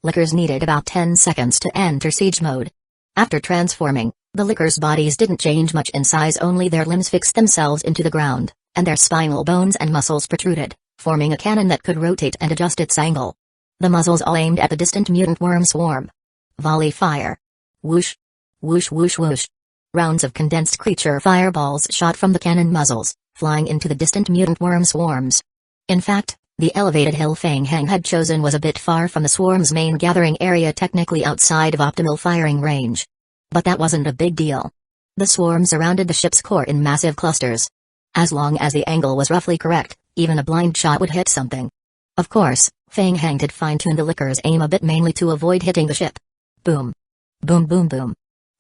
Lickers needed about 10 seconds to enter siege mode. After transforming, the lickers' bodies didn't change much in size, only their limbs fixed themselves into the ground, and their spinal bones and muscles protruded, forming a cannon that could rotate and adjust its angle. The muzzles all aimed at the distant mutant worm swarm. Volley fire. Whoosh. Whoosh whoosh whoosh. Rounds of condensed creature fireballs shot from the cannon muzzles, flying into the distant mutant worm swarms. In fact, the elevated hill Feng Heng had chosen was a bit far from the swarm's main gathering area, technically outside of optimal firing range. But that wasn't a big deal. The swarm surrounded the ship's core in massive clusters. As long as the angle was roughly correct, even a blind shot would hit something. Of course, Feng Heng did fine-tune the licker's aim a bit, mainly to avoid hitting the ship. Boom. Boom boom boom.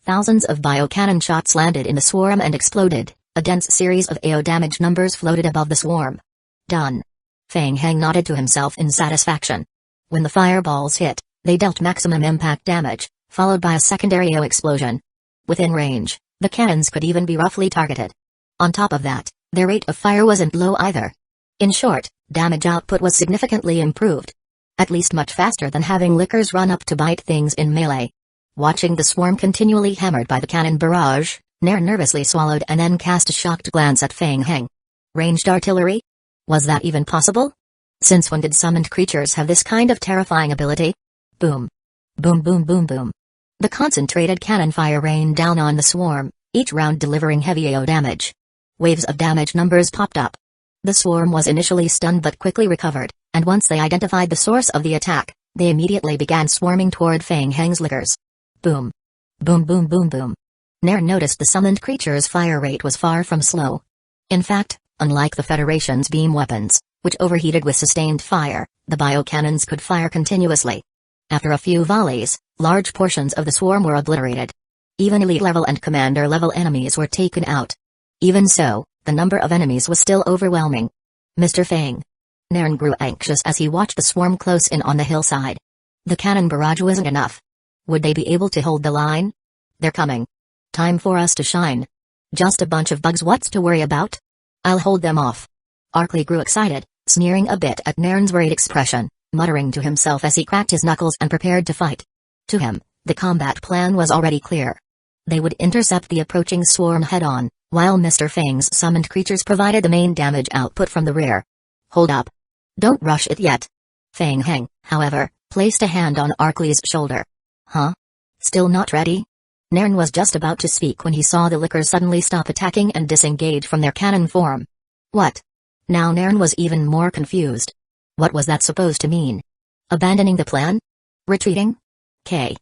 Thousands of biocannon shots landed in the swarm and exploded. A dense series of AO damage numbers floated above the swarm. Done. Feng Heng nodded to himself in satisfaction. When the fireballs hit, they dealt maximum impact damage, followed by a secondary AO explosion. Within range, the cannons could even be roughly targeted. On top of that, their rate of fire wasn't low either. In short, damage output was significantly improved. At least much faster than having lickers run up to bite things in melee. Watching the swarm continually hammered by the cannon barrage, Nairn nervously swallowed and then cast a shocked glance at Feng Heng. Ranged artillery? Was that even possible? Since when did summoned creatures have this kind of terrifying ability? Boom. Boom boom boom boom. The concentrated cannon fire rained down on the swarm, each round delivering heavy AO damage. Waves of damage numbers popped up. The swarm was initially stunned but quickly recovered, and once they identified the source of the attack, they immediately began swarming toward Feng Heng's lickers. Boom. Boom boom boom boom. Nairn noticed the summoned creature's fire rate was far from slow. In fact, unlike the Federation's beam weapons, which overheated with sustained fire, the biocannons could fire continuously. After a few volleys, large portions of the swarm were obliterated. Even elite-level and commander-level enemies were taken out. Even so, the number of enemies was still overwhelming. Mr. Feng. Nairn grew anxious as he watched the swarm close in on the hillside. The cannon barrage wasn't enough. Would they be able to hold the line? They're coming. Time for us to shine. Just a bunch of bugs, what's to worry about? I'll hold them off. Arkley grew excited, sneering a bit at Nairn's worried expression, muttering to himself as he cracked his knuckles and prepared to fight. To him, the combat plan was already clear. They would intercept the approaching swarm head-on, while Mr. Feng's summoned creatures provided the main damage output from the rear. Hold up. Don't rush it yet. Feng Heng, however, placed a hand on Arkley's shoulder. Huh? Still not ready? Nairn was just about to speak when he saw the lickers suddenly stop attacking and disengage from their cannon form. What? Now Nairn was even more confused. What was that supposed to mean? Abandoning the plan? Retreating? Kai.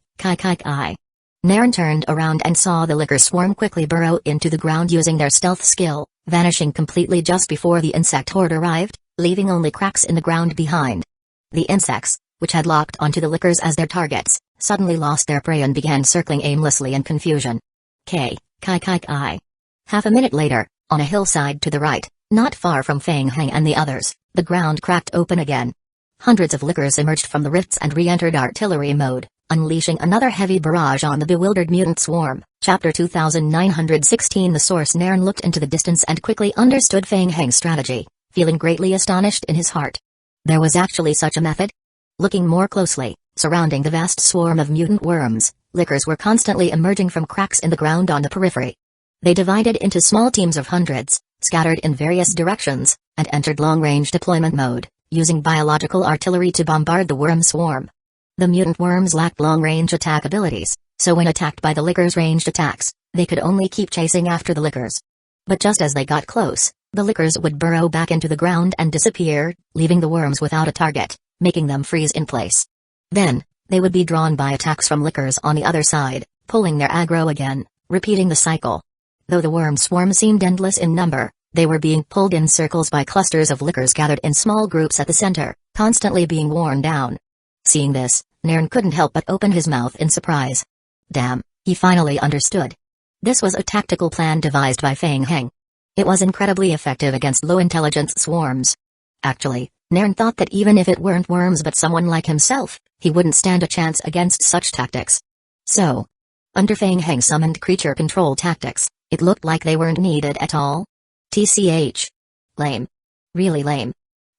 Nairn turned around and saw the licker swarm quickly burrow into the ground using their stealth skill, vanishing completely just before the insect horde arrived, leaving only cracks in the ground behind. The insects, which had locked onto the lickers as their targets, suddenly lost their prey and began circling aimlessly in confusion. Kai. Half a minute later, on a hillside to the right, not far from Feng Heng and the others, the ground cracked open again. Hundreds of lickers emerged from the rifts and re-entered artillery mode, unleashing another heavy barrage on the bewildered mutant swarm, Chapter 2916. The source. Nairn looked into the distance and quickly understood Fang Heng's strategy, feeling greatly astonished in his heart. There was actually such a method? Looking more closely, surrounding the vast swarm of mutant worms, lickers were constantly emerging from cracks in the ground on the periphery. They divided into small teams of hundreds, scattered in various directions, and entered long-range deployment mode, using biological artillery to bombard the worm swarm. The mutant worms lacked long-range attack abilities, so when attacked by the lickers' ranged attacks, they could only keep chasing after the lickers. But just as they got close, the lickers would burrow back into the ground and disappear, leaving the worms without a target, making them freeze in place. Then, they would be drawn by attacks from lickers on the other side, pulling their aggro again, repeating the cycle. Though the worm swarm seemed endless in number, they were being pulled in circles by clusters of lickers gathered in small groups at the center, constantly being worn down. Seeing this, Nairn couldn't help but open his mouth in surprise. Damn, he finally understood. This was a tactical plan devised by Fang Heng. It was incredibly effective against low-intelligence swarms. Actually, Nairn thought that even if it weren't worms but someone like himself, he wouldn't stand a chance against such tactics. So, under Fang Heng's summoned creature control tactics, it looked like they weren't needed at all. TCH. Lame. Really lame.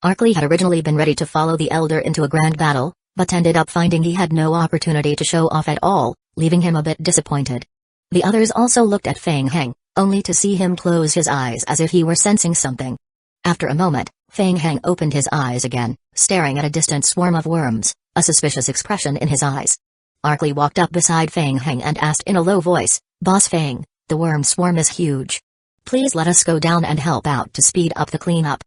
Arkley had originally been ready to follow the Elder into a grand battle, but ended up finding he had no opportunity to show off at all, leaving him a bit disappointed. The others also looked at Fang Heng, only to see him close his eyes as if he were sensing something. After a moment, Fang Heng opened his eyes again, staring at a distant swarm of worms, a suspicious expression in his eyes. Arkley walked up beside Fang Heng and asked in a low voice, "Boss Fang, the worm swarm is huge. Please let us go down and help out to speed up the cleanup."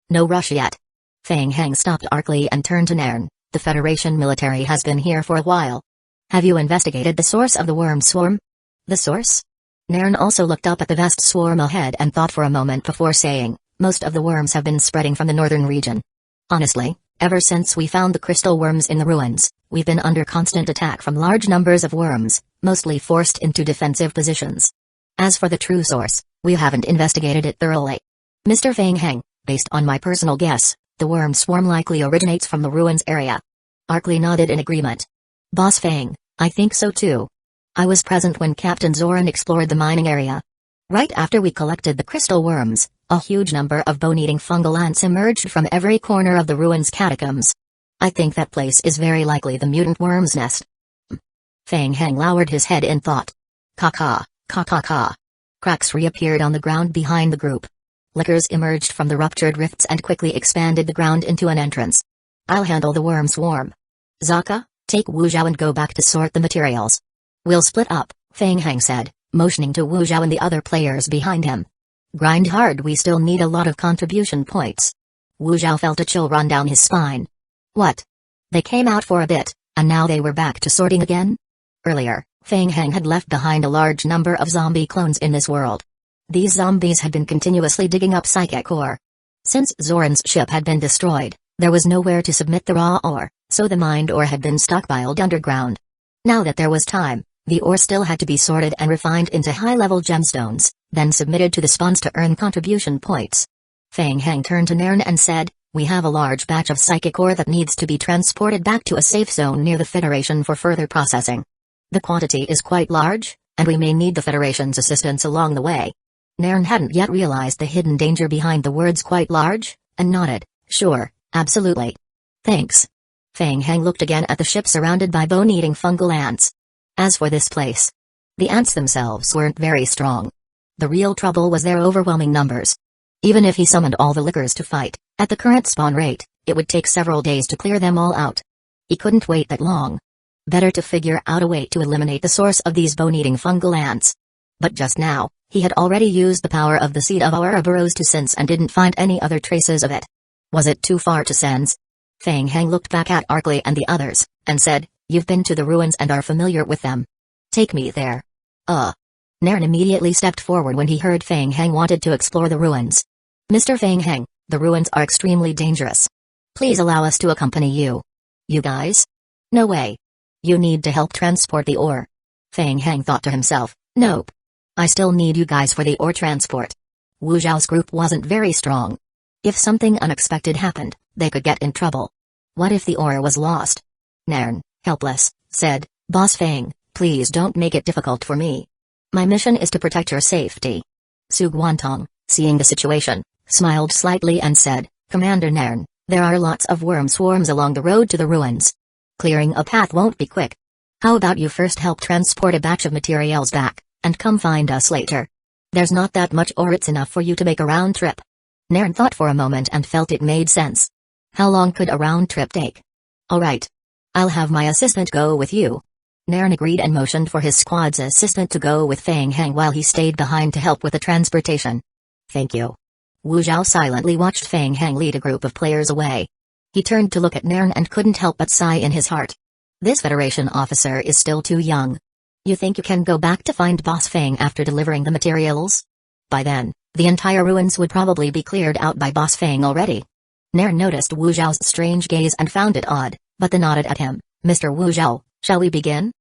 "No rush yet." Fang Heng stopped Arkley and turned to Nairn. "The Federation military has been here for a while. Have you investigated the source of the worm swarm?" "The source?" Nairn also looked up at the vast swarm ahead and thought for a moment before saying, "Most of the worms have been spreading from the northern region. Honestly, ever since we found the crystal worms in the ruins, we've been under constant attack from large numbers of worms, mostly forced into defensive positions. As for the true source, we haven't investigated it thoroughly. Mr. Fang Heng, based on my personal guess, the worm swarm likely originates from the ruins area." Arkley nodded in agreement. "Boss Fang, I think so too. I was present when Captain Zoran explored the mining area. Right after we collected the crystal worms, a huge number of bone-eating fungal ants emerged from every corner of the ruins catacombs. I think that place is very likely the mutant worm's nest." Fang Heng lowered his head in thought. Ka-ka, ka-ka-ka. Cracks reappeared on the ground behind the group. Lickers emerged from the ruptured rifts and quickly expanded the ground into an entrance. "I'll handle the worm swarm. Zaka, take Wu Zhao and go back to sort the materials. We'll split up," Fang Heng said, motioning to Wu Zhao and the other players behind him. "Grind hard, we still need a lot of contribution points." Wu Zhao felt a chill run down his spine. What? They came out for a bit, and now they were back to sorting again? Earlier, Fang Heng had left behind a large number of zombie clones in this world. These zombies had been continuously digging up psychic ore. Since Zoran's ship had been destroyed, there was nowhere to submit the raw ore, so the mined ore had been stockpiled underground. Now that there was time, the ore still had to be sorted and refined into high-level gemstones, then submitted to the spawns to earn contribution points. Fang Heng turned to Nairn and said, "We have a large batch of psychic ore that needs to be transported back to a safe zone near the Federation for further processing. The quantity is quite large, and we may need the Federation's assistance along the way." Nairn hadn't yet realized the hidden danger behind the words "quite large," and nodded, "Sure, absolutely. Thanks." Fang Heng looked again at the ship surrounded by bone-eating fungal ants. As for this place, the ants themselves weren't very strong. The real trouble was their overwhelming numbers. Even if he summoned all the lickers to fight, at the current spawn rate, it would take several days to clear them all out. He couldn't wait that long. Better to figure out a way to eliminate the source of these bone-eating fungal ants. But just now, he had already used the power of the seed of Ouroboros to sense and didn't find any other traces of it. Was it too far to sense? Fang Heng looked back at Arkley and the others, and said, "You've been to the ruins and are familiar with them. Take me there." Nairn immediately stepped forward when he heard Fang Heng wanted to explore the ruins. "Mr. Fang Heng, the ruins are extremely dangerous. Please allow us to accompany you." "You guys? No way. You need to help transport the ore." Fang Heng thought to himself, "Nope. I still need you guys for the ore transport." Wu Zhao's group wasn't very strong. If something unexpected happened, they could get in trouble. What if the ore was lost? Nairn, helpless, said, "Boss Fang, Please don't make it difficult for me. My mission is to protect your safety. Su Guantong, seeing the situation, smiled slightly and said, Commander Nairn, there are lots of worm swarms along the road to the ruins. Clearing a path won't be quick. How about you first help transport a batch of materials back, and come find us later? There's not that much, or it's enough for you to make a round trip. Nairn thought for a moment and felt it made sense. How long could a round trip take? Alright. I'll have my assistant go with you. Nairn agreed and motioned for his squad's assistant to go with Fang Heng while he stayed behind to help with the transportation. Thank you. Wu Zhao silently watched Fang Heng lead a group of players away. He turned to look at Nairn and couldn't help but sigh in his heart. This Federation officer is still too young. You think you can go back to find Boss Fang after delivering the materials? By then, the entire ruins would probably be cleared out by Boss Fang already. Nairn noticed Wu Zhao's strange gaze and found it odd, but then nodded at him. Mr. Wu Zhao, shall we begin?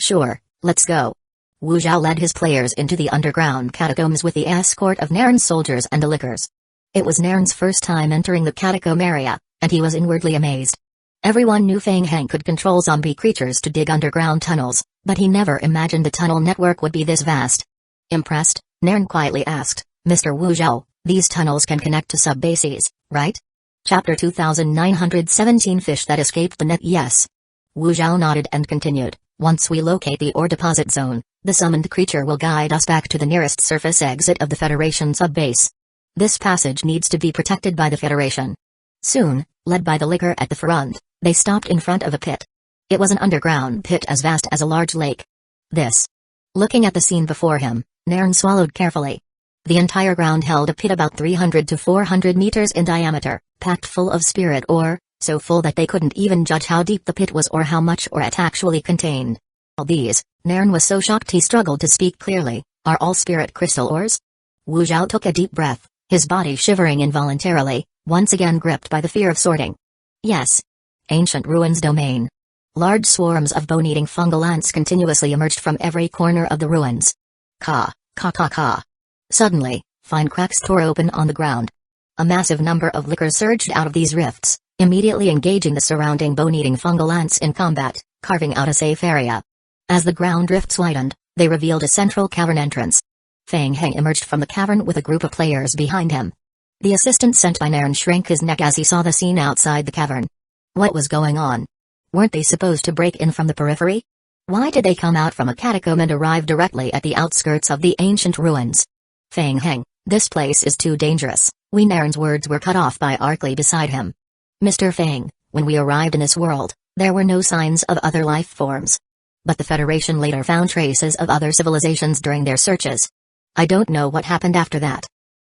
Sure, let's go. Wu Zhao led his players into the underground catacombs with the escort of Nairn's soldiers and the lickers. It was Nairn's first time entering the catacomb area, and he was inwardly amazed. Everyone knew Fang Heng could control zombie creatures to dig underground tunnels, but he never imagined the tunnel network would be this vast. Impressed, Nairn quietly asked, Mr. Wu Zhao, these tunnels can connect to sub-bases, right? Chapter 2917 Fish that escaped the net. Yes. Wu Zhao nodded and continued, once we locate the ore deposit zone, the summoned creature will guide us back to the nearest surface exit of the Federation sub-base. This passage needs to be protected by the Federation. Soon, led by the licker at the front, they stopped in front of a pit. It was an underground pit as vast as a large lake. Looking at the scene before him, Nairn swallowed carefully. The entire ground held a pit about 300 to 400 meters in diameter, packed full of spirit ore, so full that they couldn't even judge how deep the pit was or how much ore it actually contained. All these, Nairn was so shocked he struggled to speak clearly, are all spirit crystal ores? Wu Zhao took a deep breath, his body shivering involuntarily, once again gripped by the fear of sorting. Yes. Ancient ruins domain. Large swarms of bone-eating fungal ants continuously emerged from every corner of the ruins. Ka, ka ka ka. Suddenly, fine cracks tore open on the ground. A massive number of lickers surged out of these rifts, immediately engaging the surrounding bone-eating fungal ants in combat, carving out a safe area. As the ground rifts widened, they revealed a central cavern entrance. Fang Heng emerged from the cavern with a group of players behind him. The assistant sent by Nairn shrank his neck as he saw the scene outside the cavern. What was going on? Weren't they supposed to break in from the periphery? Why did they come out from a catacomb and arrive directly at the outskirts of the ancient ruins? Fang Heng, this place is too dangerous. Nairn's words were cut off by Arkley beside him. Mr. Fang, when we arrived in this world, there were no signs of other life forms. But the Federation later found traces of other civilizations during their searches. I don't know what happened after that.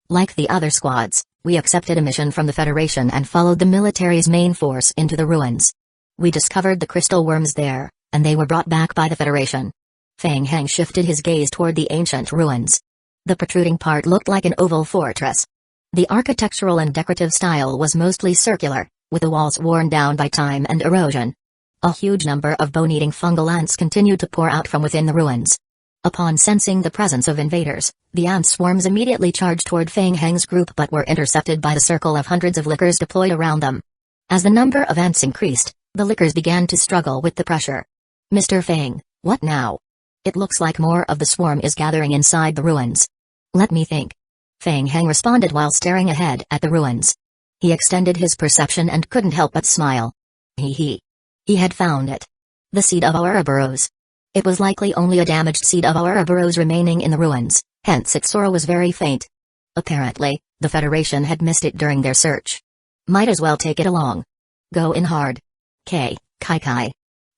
Like the other squads, we accepted a mission from the Federation and followed the military's main force into the ruins. We discovered the crystal worms there, and they were brought back by the Federation. Fang Heng shifted his gaze toward the ancient ruins. The protruding part looked like an oval fortress. The architectural and decorative style was mostly circular, with the walls worn down by time and erosion. A huge number of bone-eating fungal ants continued to pour out from within the ruins. Upon sensing the presence of invaders, the ant swarms immediately charged toward Fang Heng's group but were intercepted by the circle of hundreds of lickers deployed around them. As the number of ants increased, the lickers began to struggle with the pressure. Mr. Fang, what now? It looks like more of the swarm is gathering inside the ruins. Let me think. Fang Heng responded while staring ahead at the ruins. He extended his perception and couldn't help but smile. He had found it. The seed of Ouroboros. It was likely only a damaged seed of Ouroboros remaining in the ruins, hence its aura was very faint. Apparently, the Federation had missed it during their search. Might as well take it along. Go in hard. Kai.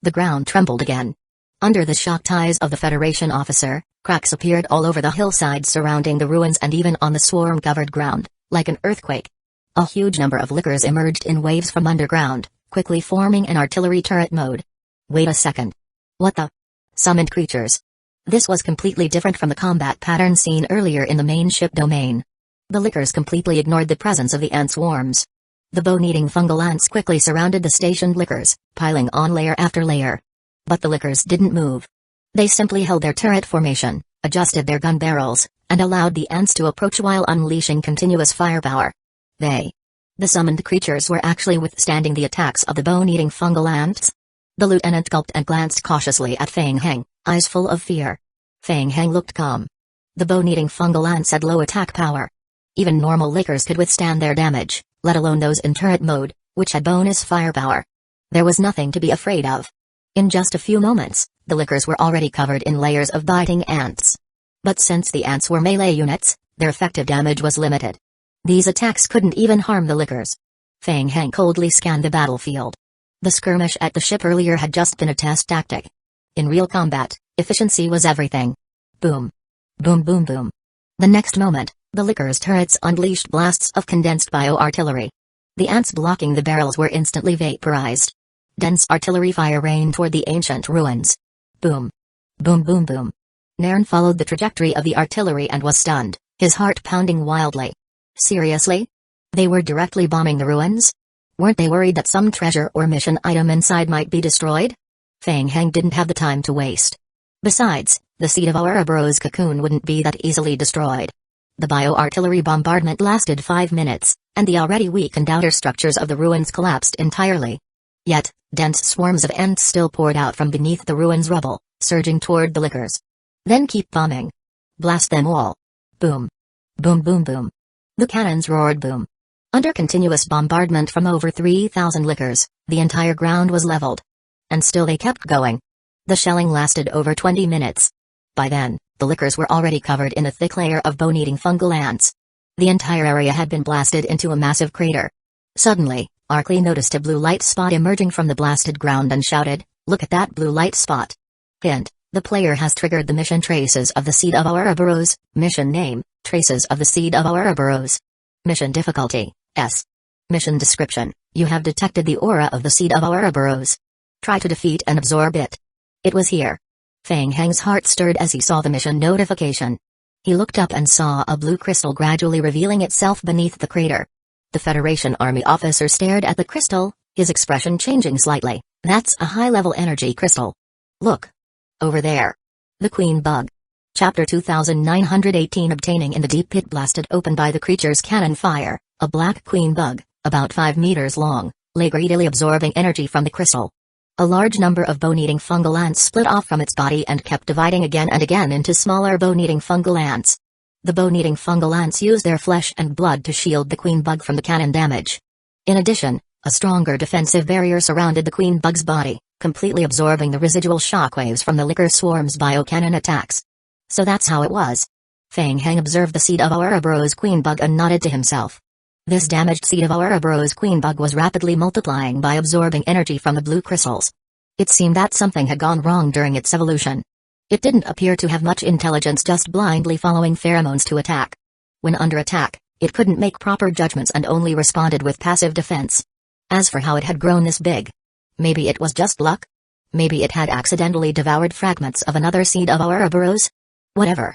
The ground trembled again. Under the shocked eyes of the Federation officer, cracks appeared all over the hillside surrounding the ruins and even on the swarm-covered ground, like an earthquake. A huge number of lickers emerged in waves from underground, quickly forming an artillery turret mode. Wait a second. What the? Summoned creatures. This was completely different from the combat pattern seen earlier in the main ship domain. The lickers completely ignored the presence of the ant swarms. The bone-eating fungal ants quickly surrounded the stationed lickers, piling on layer after layer. But the lickers didn't move. They simply held their turret formation, adjusted their gun barrels, and allowed the ants to approach while unleashing continuous firepower. The summoned creatures were actually withstanding the attacks of the bone-eating fungal ants. The lieutenant gulped and glanced cautiously at Fang Heng, eyes full of fear. Fang Heng looked calm. The bone-eating fungal ants had low attack power. Even normal lickers could withstand their damage, let alone those in turret mode, which had bonus firepower. There was nothing to be afraid of. In just a few moments, the lickers were already covered in layers of biting ants. But since the ants were melee units, their effective damage was limited. These attacks couldn't even harm the lickers. Fang Heng coldly scanned the battlefield. The skirmish at the ship earlier had just been a test tactic. In real combat, efficiency was everything. Boom. Boom boom boom. The next moment, the lickers' turrets unleashed blasts of condensed bioartillery. The ants blocking the barrels were instantly vaporized. Dense artillery fire rained toward the ancient ruins. Boom. Boom boom boom. Nairn followed the trajectory of the artillery and was stunned, his heart pounding wildly. Seriously? They were directly bombing the ruins? Weren't they worried that some treasure or mission item inside might be destroyed? Fang Heng didn't have the time to waste. Besides, the seed of Ouroboros cocoon wouldn't be that easily destroyed. The bioartillery bombardment lasted 5 minutes, and the already weakened outer structures of the ruins collapsed entirely. Yet, dense swarms of ants still poured out from beneath the ruins' rubble, surging toward the lickers. Then keep bombing. Blast them all. Boom. Boom boom boom. The cannons roared boom. Under continuous bombardment from over 3,000 lickers, the entire ground was leveled. And still they kept going. The shelling lasted over 20 minutes. By then, the lickers were already covered in a thick layer of bone-eating fungal ants. The entire area had been blasted into a massive crater. Suddenly, Arkley noticed a blue light spot emerging from the blasted ground and shouted, "Look at that blue light spot." Hint: the player has triggered the mission Traces of the Seed of Ouroboros. Mission name: Traces of the Seed of Ouroboros. Mission difficulty: S. Mission description: you have detected the aura of the Seed of Ouroboros. Try to defeat and absorb it. It was here. Fang Heng's heart stirred as he saw the mission notification. He looked up and saw a blue crystal gradually revealing itself beneath the crater. The Federation Army officer stared at the crystal, his expression changing slightly. "That's a high-level energy crystal. Look. Over there." The Queen Bug. Chapter 2918. Obtaining in the deep pit blasted open by the creature's cannon fire, a black queen bug, about 5 meters long, lay greedily absorbing energy from the crystal. A large number of bone-eating fungal ants split off from its body and kept dividing again and again into smaller bone-eating fungal ants. The bone-eating fungal ants used their flesh and blood to shield the queen bug from the cannon damage. In addition, a stronger defensive barrier surrounded the queen bug's body, completely absorbing the residual shockwaves from the licker swarm's biocannon attacks. So that's how it was. Fang Heng observed the seed of Ouroboros queen bug and nodded to himself. This damaged seed of Ouroboros queen bug was rapidly multiplying by absorbing energy from the blue crystals. It seemed that something had gone wrong during its evolution. It didn't appear to have much intelligence, just blindly following pheromones to attack. When under attack, it couldn't make proper judgments and only responded with passive defense. As for how it had grown this big, maybe it was just luck? Maybe it had accidentally devoured fragments of another seed of Ouroboros? Whatever.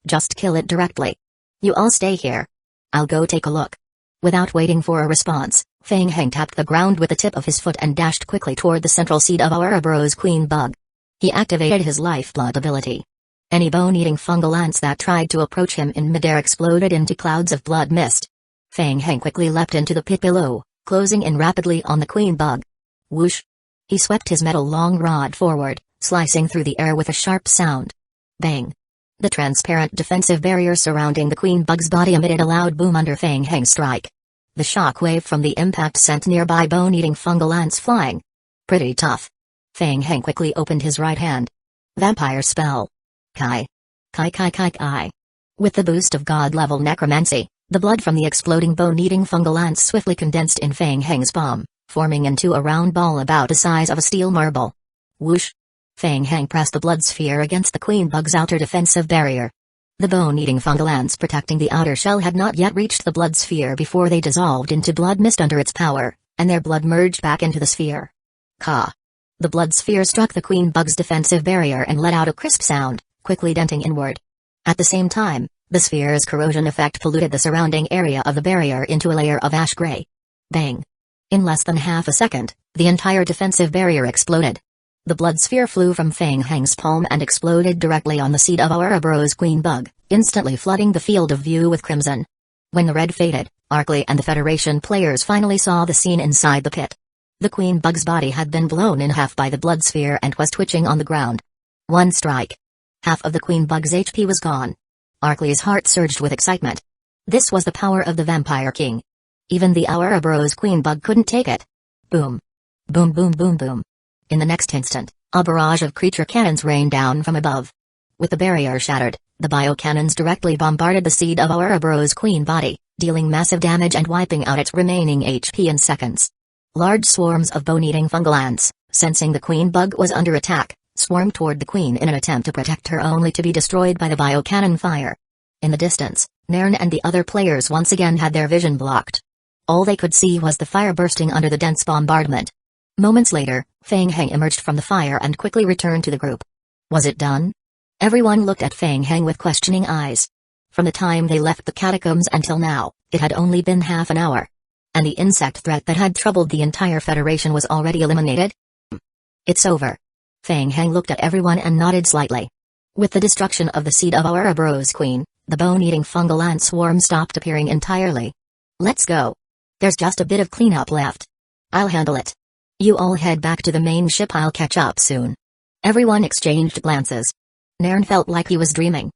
Just kill it directly. You all stay here. I'll go take a look. Without waiting for a response, Fang Heng tapped the ground with the tip of his foot and dashed quickly toward the central seed of Ouroboros queen bug. He activated his lifeblood ability. Any bone-eating fungal ants that tried to approach him in midair exploded into clouds of blood mist. Fang Heng quickly leapt into the pit below, closing in rapidly on the queen bug. Whoosh! He swept his metal long rod forward, slicing through the air with a sharp sound. Bang! The transparent defensive barrier surrounding the queen bug's body emitted a loud boom under Fang Heng's strike. The shock wave from the impact sent nearby bone-eating fungal ants flying. Pretty tough. Fang Heng quickly opened his right hand. Vampire spell. Kai. Kai kai kai kai. With the boost of god-level necromancy, the blood from the exploding bone-eating fungal ants swiftly condensed in Fang Heng's palm, forming into a round ball about the size of a steel marble. Whoosh! Fang Heng pressed the blood sphere against the queen bug's outer defensive barrier. The bone-eating fungal ants protecting the outer shell had not yet reached the blood sphere before they dissolved into blood mist under its power, and their blood merged back into the sphere. Ka! The blood sphere struck the queen bug's defensive barrier and let out a crisp sound, quickly denting inward. At the same time, the sphere's corrosion effect polluted the surrounding area of the barrier into a layer of ash gray. Bang! In less than half a second, the entire defensive barrier exploded. The blood sphere flew from Fang Heng's palm and exploded directly on the seed of Ouroboros queen bug, instantly flooding the field of view with crimson. When the red faded, Arkley and the Federation players finally saw the scene inside the pit. The queen bug's body had been blown in half by the blood sphere and was twitching on the ground. One strike. Half of the queen bug's HP was gone. Arkley's heart surged with excitement. This was the power of the Vampire King. Even the Ouroboros queen bug couldn't take it. Boom. Boom boom boom boom. In the next instant, a barrage of creature cannons rained down from above. With the barrier shattered, the biocannons directly bombarded the seed of Ouroboros queen body, dealing massive damage and wiping out its remaining HP in seconds. Large swarms of bone-eating fungal ants, sensing the queen bug was under attack, swarmed toward the queen in an attempt to protect her, only to be destroyed by the biocannon fire. In the distance, Nairn and the other players once again had their vision blocked. All they could see was the fire bursting under the dense bombardment. Moments later, Fang Heng emerged from the fire and quickly returned to the group. Was it done? Everyone looked at Fang Heng with questioning eyes. From the time they left the catacombs until now, it had only been half an hour. And the insect threat that had troubled the entire Federation was already eliminated? It's over. Fang Heng looked at everyone and nodded slightly. With the destruction of the seed of Ouroboros Queen, the bone-eating fungal ant swarm stopped appearing entirely. Let's go. There's just a bit of cleanup left. I'll handle it. You all head back to the main ship, I'll catch up soon. Everyone exchanged glances. Nairn felt like he was dreaming.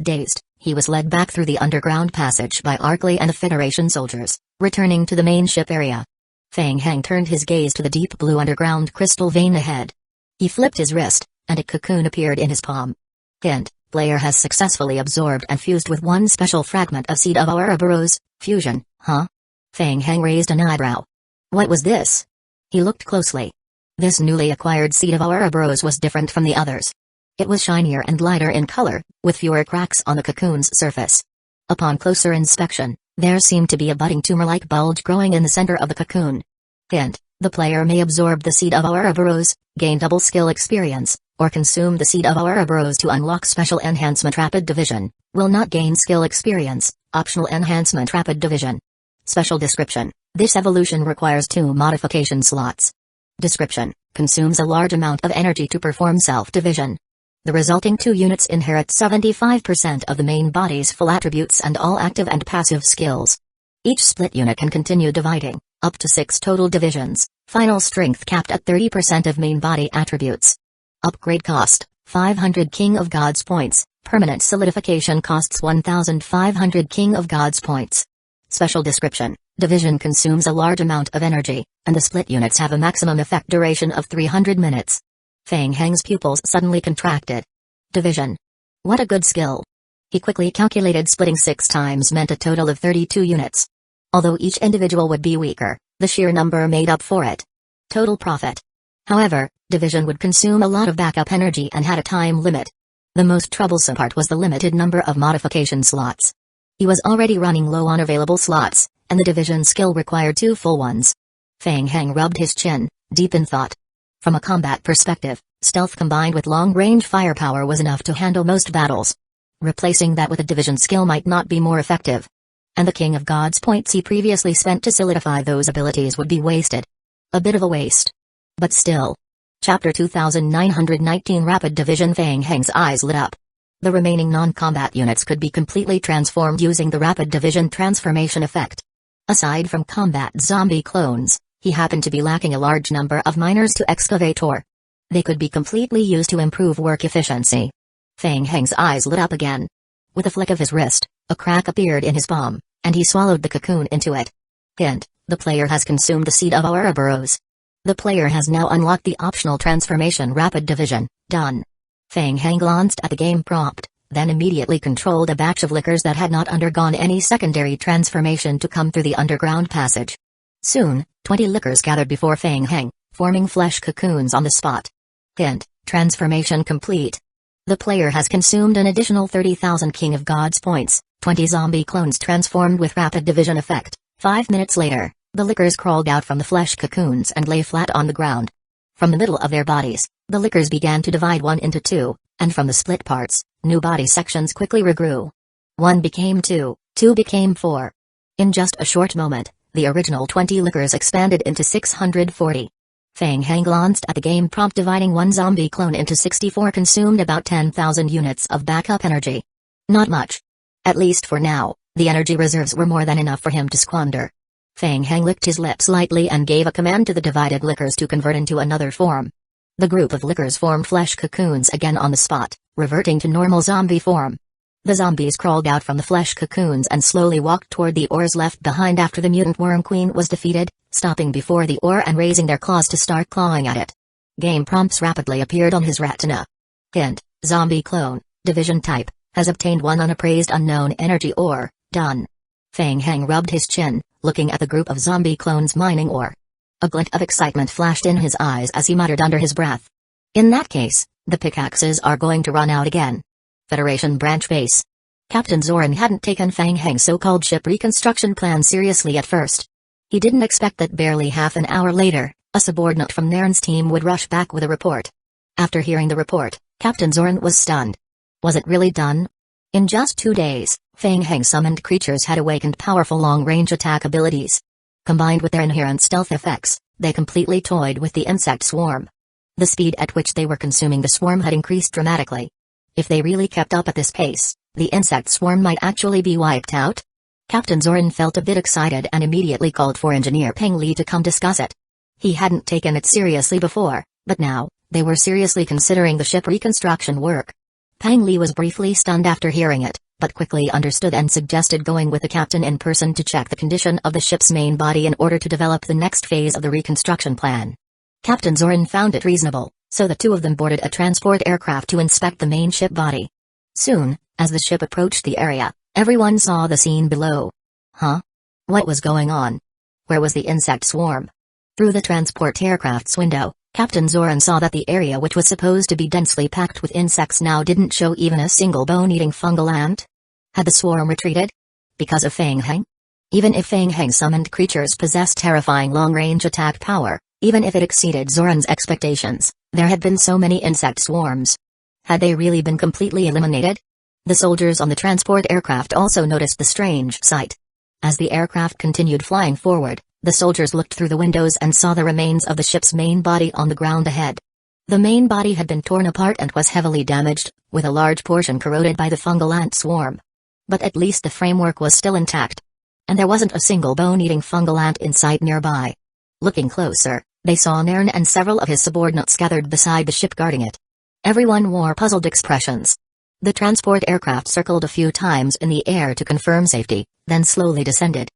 Dazed, he was led back through the underground passage by Arkley and the Federation soldiers, returning to the main ship area. Fang Heng turned his gaze to the deep blue underground crystal vein ahead. He flipped his wrist, and a cocoon appeared in his palm. Hint, player has successfully absorbed and fused with one special fragment of seed of Ouroboros. Fusion, huh? Fang Heng raised an eyebrow. What was this? He looked closely. This newly acquired seed of Ouroboros was different from the others. It was shinier and lighter in color, with fewer cracks on the cocoon's surface. Upon closer inspection, there seemed to be a budding tumor-like bulge growing in the center of the cocoon. Hint, the player may absorb the seed of Ouroboros, gain double skill experience, or consume the seed of Ouroboros to unlock special enhancement rapid division, will not gain skill experience, optional enhancement rapid division. Special description, this evolution requires 2 modification slots. Description, consumes a large amount of energy to perform self-division. The resulting 2 units inherit 75% of the main body's full attributes and all active and passive skills. Each split unit can continue dividing, up to 6 total divisions, final strength capped at 30% of main body attributes. Upgrade cost, 500 King of Gods points, permanent solidification costs 1,500 King of Gods points. Special description, division consumes a large amount of energy, and the split units have a maximum effect duration of 300 minutes. Fang Heng's pupils suddenly contracted. Division. What a good skill. He quickly calculated splitting 6 times meant a total of 32 units. Although each individual would be weaker, the sheer number made up for it. Total profit. However, division would consume a lot of backup energy and had a time limit. The most troublesome part was the limited number of modification slots. He was already running low on available slots, and the division skill required 2 full ones. Fang Heng rubbed his chin, deep in thought. From a combat perspective, stealth combined with long-range firepower was enough to handle most battles. Replacing that with a division skill might not be more effective. And the King of Gods points he previously spent to solidify those abilities would be wasted. A bit of a waste. But still. Chapter 2919 Rapid Division. Fang Heng's eyes lit up. The remaining non-combat units could be completely transformed using the Rapid Division transformation effect. Aside from combat zombie clones, he happened to be lacking a large number of miners to excavate ore. They could be completely used to improve work efficiency. Fang Heng's eyes lit up again. With a flick of his wrist, a crack appeared in his palm, and he swallowed the cocoon into it. Hint, the player has consumed the seed of Ouroboros. The player has now unlocked the optional transformation Rapid Division. Done. Fang Heng glanced at the game prompt, then immediately controlled a batch of liquors that had not undergone any secondary transformation to come through the underground passage. Soon, 20 liquors gathered before Fang Heng, forming flesh cocoons on the spot. Hint, transformation complete. The player has consumed an additional 30,000 King of Gods points, 20 zombie clones transformed with Rapid Division effect. 5 minutes later, the liquors crawled out from the flesh cocoons and lay flat on the ground. From the middle of their bodies, the liquors began to divide one into 2, and from the split parts, new body sections quickly regrew. 1 became 2, 2 became 4. In just a short moment, the original 20 liquors expanded into 640. Fang Heng glanced at the game prompt. Dividing 1 zombie clone into 64 consumed about 10,000 units of backup energy. Not much. At least for now, the energy reserves were more than enough for him to squander. Fang Heng licked his lips lightly and gave a command to the divided liquors to convert into another form. The group of liquors formed flesh cocoons again on the spot, reverting to normal zombie form. The zombies crawled out from the flesh cocoons and slowly walked toward the ores left behind after the mutant worm queen was defeated, stopping before the ore and raising their claws to start clawing at it. Game prompts rapidly appeared on his retina. Hint: zombie clone, division type, has obtained one unappraised unknown energy ore, done. Fang Heng rubbed his chin, looking at the group of zombie clones mining ore. A glint of excitement flashed in his eyes as he muttered under his breath. In that case, the pickaxes are going to run out again. Federation branch base. Captain Zoran hadn't taken Fang Heng's so-called ship reconstruction plan seriously at first. He didn't expect that barely half an hour later, a subordinate from Naren's team would rush back with a report. After hearing the report, Captain Zoran was stunned. Was it really done? In just 2 days, Fang Heng summoned creatures had awakened powerful long-range attack abilities. Combined with their inherent stealth effects, they completely toyed with the insect swarm. The speed at which they were consuming the swarm had increased dramatically. If they really kept up at this pace, the insect swarm might actually be wiped out. Captain Zoran felt a bit excited and immediately called for Engineer Peng Li to come discuss it. He hadn't taken it seriously before, but now, they were seriously considering the ship reconstruction work. Peng Li was briefly stunned after hearing it, but quickly understood and suggested going with the captain in person to check the condition of the ship's main body in order to develop the next phase of the reconstruction plan. Captain Zoran found it reasonable, so the two of them boarded a transport aircraft to inspect the main ship body. Soon, as the ship approached the area, everyone saw the scene below. Huh? What was going on? Where was the insect swarm? Through the transport aircraft's window, Captain Zoran saw that the area which was supposed to be densely packed with insects now didn't show even a single bone-eating fungal ant. Had the swarm retreated? Because of Fang Heng? Even if Fang Heng summoned creatures possessed terrifying long-range attack power, even if it exceeded Zoran's expectations, there had been so many insect swarms. Had they really been completely eliminated? The soldiers on the transport aircraft also noticed the strange sight. As the aircraft continued flying forward, the soldiers looked through the windows and saw the remains of the ship's main body on the ground ahead. The main body had been torn apart and was heavily damaged, with a large portion corroded by the fungal ant swarm. But at least the framework was still intact. And there wasn't a single bone-eating fungal ant in sight nearby. Looking closer, they saw Naren and several of his subordinates gathered beside the ship guarding it. Everyone wore puzzled expressions. The transport aircraft circled a few times in the air to confirm safety, then slowly descended.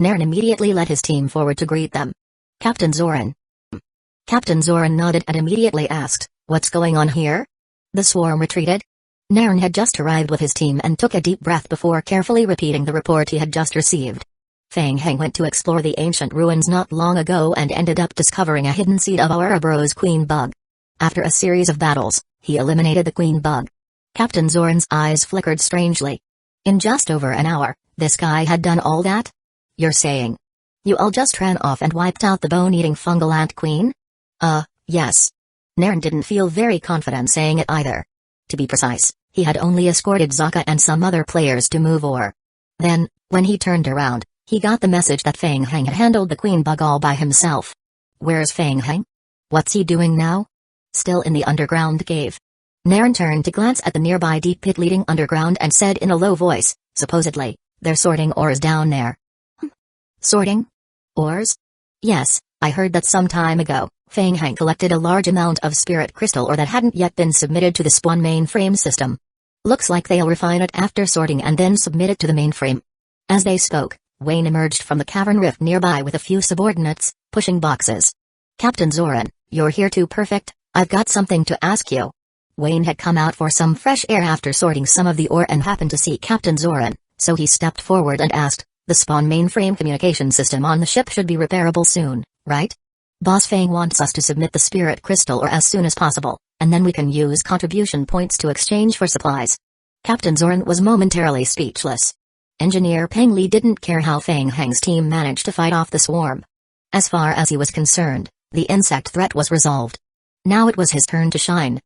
Naren immediately led his team forward to greet them. Captain Zoran. Captain Zoran nodded and immediately asked, "What's going on here?" The swarm retreated? Naren had just arrived with his team and took a deep breath before carefully repeating the report he had just received. Fang Heng went to explore the ancient ruins not long ago and ended up discovering a hidden seed of Ouroboros queen bug. After a series of battles, he eliminated the queen bug. Captain Zoran's eyes flickered strangely. In just over an hour, this guy had done all that? You're saying you all just ran off and wiped out the bone-eating fungal ant queen? Yes. Naren didn't feel very confident saying it either. To be precise, he had only escorted Zaka and some other players to move or. Then, when he turned around, he got the message that Fang Heng had handled the queen bug all by himself. Where's Fang Heng? What's he doing now? Still in the underground cave. Naren turned to glance at the nearby deep pit leading underground and said in a low voice, "Supposedly, they're sorting ores down there." Sorting? Ores? Yes, I heard that some time ago, Fang Heng collected a large amount of spirit crystal ore that hadn't yet been submitted to the Spawn mainframe system. Looks like they'll refine it after sorting and then submit it to the mainframe. As they spoke, Wayne emerged from the cavern rift nearby with a few subordinates, pushing boxes. "Captain Zoran, you're here too. Perfect, I've got something to ask you." Wayne had come out for some fresh air after sorting some of the ore and happened to see Captain Zoran, so he stepped forward and asked, "The Spawn mainframe communication system on the ship should be repairable soon, right? Boss Fang wants us to submit the spirit crystal ore as soon as possible, and then we can use contribution points to exchange for supplies." Captain Zoran was momentarily speechless. Engineer Peng Li didn't care how Fang Heng's team managed to fight off the swarm. As far as he was concerned, the insect threat was resolved. Now it was his turn to shine.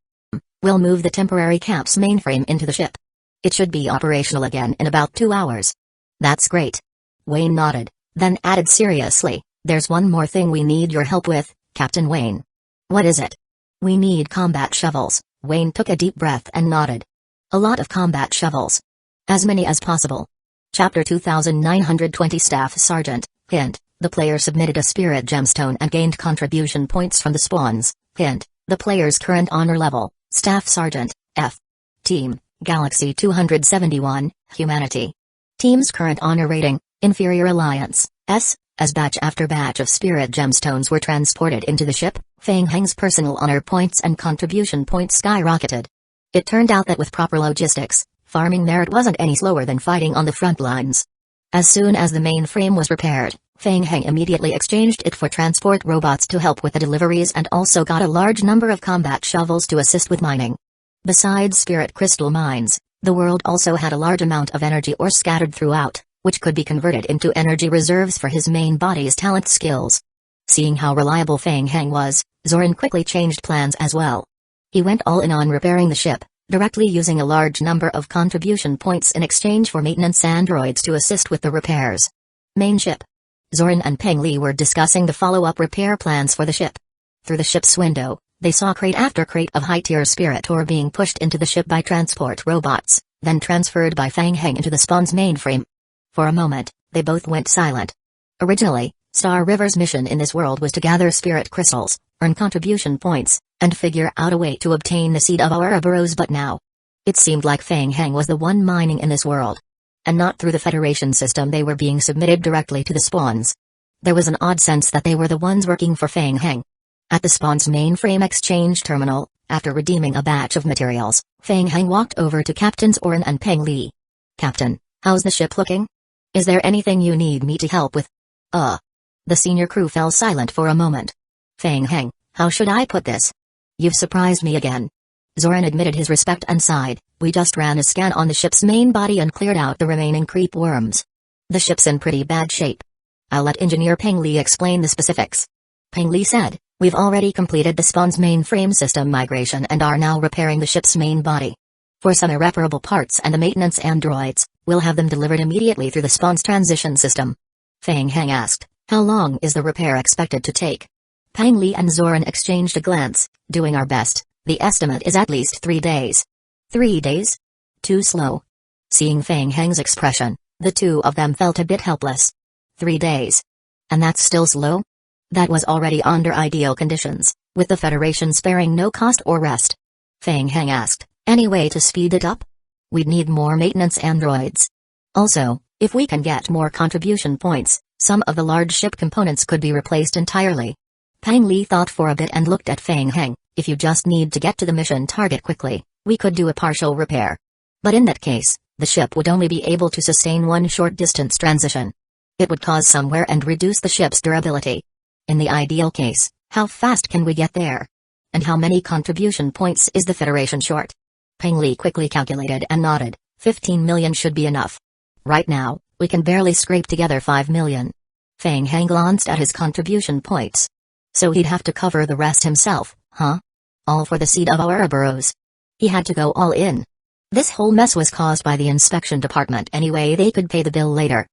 "We'll move the temporary camp's mainframe into the ship. It should be operational again in about 2 hours." "That's great." Wayne nodded, then added seriously, "There's one more thing we need your help with, Captain Wayne." "What is it?" "We need combat shovels." Wayne took a deep breath and nodded. "A lot of combat shovels. As many as possible." Chapter 2920 Staff Sergeant, hint, The player submitted a spirit gemstone and gained contribution points from the spawns. Hint: the player's current honor level, Staff Sergeant, F. Team, Galaxy 271, Humanity. Team's current honor rating, Inferior Alliance, S. As batch after batch of spirit gemstones were transported into the ship, Feng Heng's personal honor points and contribution points skyrocketed. It turned out that with proper logistics, farming merit wasn't any slower than fighting on the front lines. As soon as the mainframe was repaired, Feng Heng immediately exchanged it for transport robots to help with the deliveries and also got a large number of combat shovels to assist with mining. Besides spirit crystal mines, the world also had a large amount of energy ore scattered throughout, which could be converted into energy reserves for his main body's talent skills. Seeing how reliable Feng Heng was, Zoran quickly changed plans as well. He went all in on repairing the ship, directly using a large number of contribution points in exchange for maintenance androids to assist with the repairs. Main ship. Zoran and Peng Li were discussing the follow-up repair plans for the ship. Through the ship's window, they saw crate after crate of high-tier spirit ore being pushed into the ship by transport robots, then transferred by Feng Heng into the spawn's mainframe. For a moment, they both went silent. Originally, Star River's mission in this world was to gather spirit crystals, earn contribution points, and figure out a way to obtain the seed of Ouroboros, but now it seemed like Feng Heng was the one mining in this world. And not through the Federation system. They were being submitted directly to the spawns. There was an odd sense that they were the ones working for Feng Heng. At the spawn's mainframe exchange terminal, after redeeming a batch of materials, Feng Heng walked over to Captains Zoran and Peng Li. "Captain, how's the ship looking? Is there anything you need me to help with?" The senior crew fell silent for a moment. "Feng Heng, how should I put this? You've surprised me again." Zoran admitted his respect and sighed. "We just ran a scan on the ship's main body and cleared out the remaining creep worms. The ship's in pretty bad shape. I'll let Engineer Peng Li explain the specifics." Peng Li said, "We've already completed the spawn's mainframe system migration and are now repairing the ship's main body. For some irreparable parts and the maintenance androids, we'll have them delivered immediately through the spawn's transition system." Feng Heng asked, "How long is the repair expected to take?" Peng Li and Zoran exchanged a glance. "Doing our best. The estimate is at least 3 days." 3 days? Too slow. Seeing Feng Heng's expression, the two of them felt a bit helpless. 3 days. And that's still slow? That was already under ideal conditions, with the Federation sparing no cost or rest. Feng Heng asked, "Any way to speed it up? We'd need more maintenance androids. Also, if we can get more contribution points, some of the large ship components could be replaced entirely." Peng Li thought for a bit and looked at Feng Heng. "If you just need to get to the mission target quickly, we could do a partial repair. But in that case, the ship would only be able to sustain one short-distance transition. It would cause some wear and reduce the ship's durability. In the ideal case, how fast can we get there? And how many contribution points is the Federation short?" Peng Li quickly calculated and nodded. 15 million should be enough. Right now, we can barely scrape together 5 million. Feng Heng glanced at his contribution points. "So he'd have to cover the rest himself, huh? All for the seed of Ouroboros." He had to go all in. This whole mess was caused by the inspection department anyway. They could pay the bill later.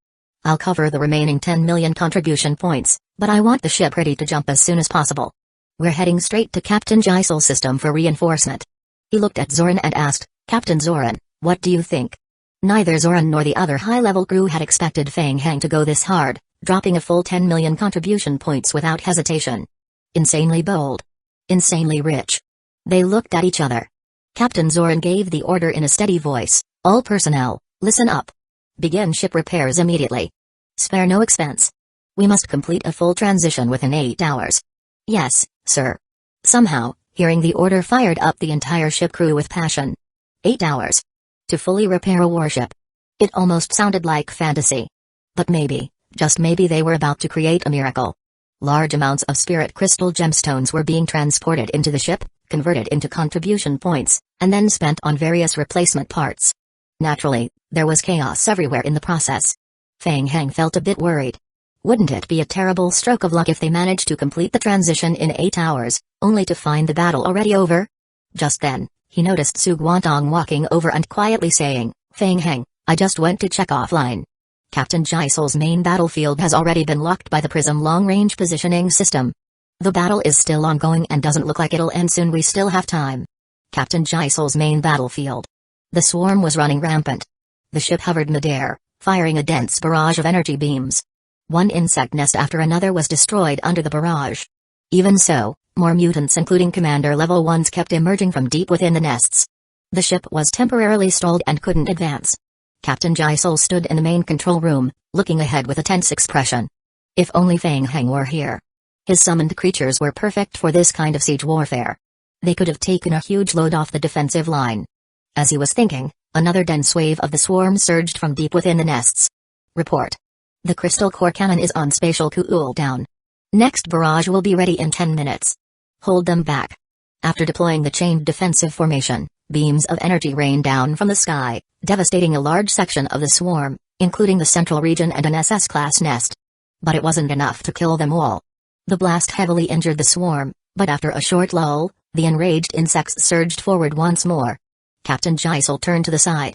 "I'll cover the remaining 10 million contribution points, but I want the ship ready to jump as soon as possible. We're heading straight to Captain Gisel's system for reinforcement." He looked at Zoran and asked, "Captain Zoran, what do you think?" Neither Zoran nor the other high-level crew had expected Feng Heng to go this hard, dropping a full 10 million contribution points without hesitation. Insanely bold. Insanely rich. They looked at each other. Captain Zoran gave the order in a steady voice, "All personnel, listen up. Begin ship repairs immediately. Spare no expense. We must complete a full transition within 8 hours. "Yes, sir." Somehow, hearing the order fired up the entire ship crew with passion. 8 hours. To fully repair a warship. It almost sounded like fantasy. But maybe, just maybe they were about to create a miracle. Large amounts of spirit crystal gemstones were being transported into the ship, converted into contribution points, and then spent on various replacement parts. Naturally, there was chaos everywhere in the process. Feng Heng felt a bit worried. Wouldn't it be a terrible stroke of luck if they managed to complete the transition in 8 hours, only to find the battle already over? Just then, he noticed Su Guantong walking over and quietly saying, "Feng Heng, I just went to check offline. Captain Gisel's main battlefield has already been locked by the Prism long-range positioning system. The battle is still ongoing and doesn't look like it'll end soon. We still have time." Captain Gisel's main battlefield. The swarm was running rampant. The ship hovered midair, firing a dense barrage of energy beams. One insect nest after another was destroyed under the barrage. Even so, more mutants including Commander Level 1s kept emerging from deep within the nests. The ship was temporarily stalled and couldn't advance. Captain Jisol stood in the main control room, looking ahead with a tense expression. If only Fang Heng were here. His summoned creatures were perfect for this kind of siege warfare. They could have taken a huge load off the defensive line. As he was thinking, another dense wave of the swarm surged from deep within the nests. Report. The crystal core cannon is on spatial cooldown. Next barrage will be ready in 10 minutes. Hold them back. After deploying the chained defensive formation, beams of energy rained down from the sky, devastating a large section of the swarm, including the central region and an SS-class nest. But it wasn't enough to kill them all. The blast heavily injured the swarm, but after a short lull, the enraged insects surged forward once more. Captain Jisol turned to the side.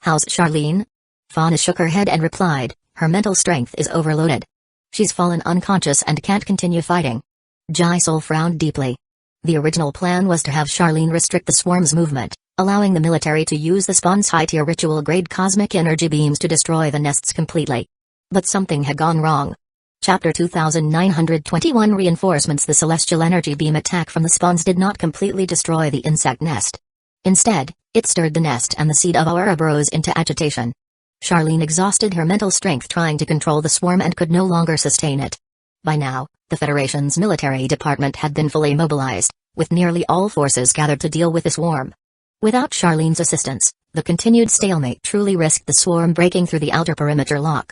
How's Charlene? Fauna shook her head and replied, her mental strength is overloaded. She's fallen unconscious and can't continue fighting. Jisol frowned deeply. The original plan was to have Charlene restrict the swarm's movement, allowing the military to use the spawn's high-tier ritual-grade cosmic energy beams to destroy the nests completely. But something had gone wrong. Chapter 2921 Reinforcements. The celestial energy beam attack from the spawns did not completely destroy the insect nest. Instead, it stirred the nest and the seed of Ouroboros into agitation. Charlene exhausted her mental strength trying to control the swarm and could no longer sustain it. By now, the Federation's military department had been fully mobilized, with nearly all forces gathered to deal with the swarm. Without Charlene's assistance, the continued stalemate truly risked the swarm breaking through the outer perimeter lock.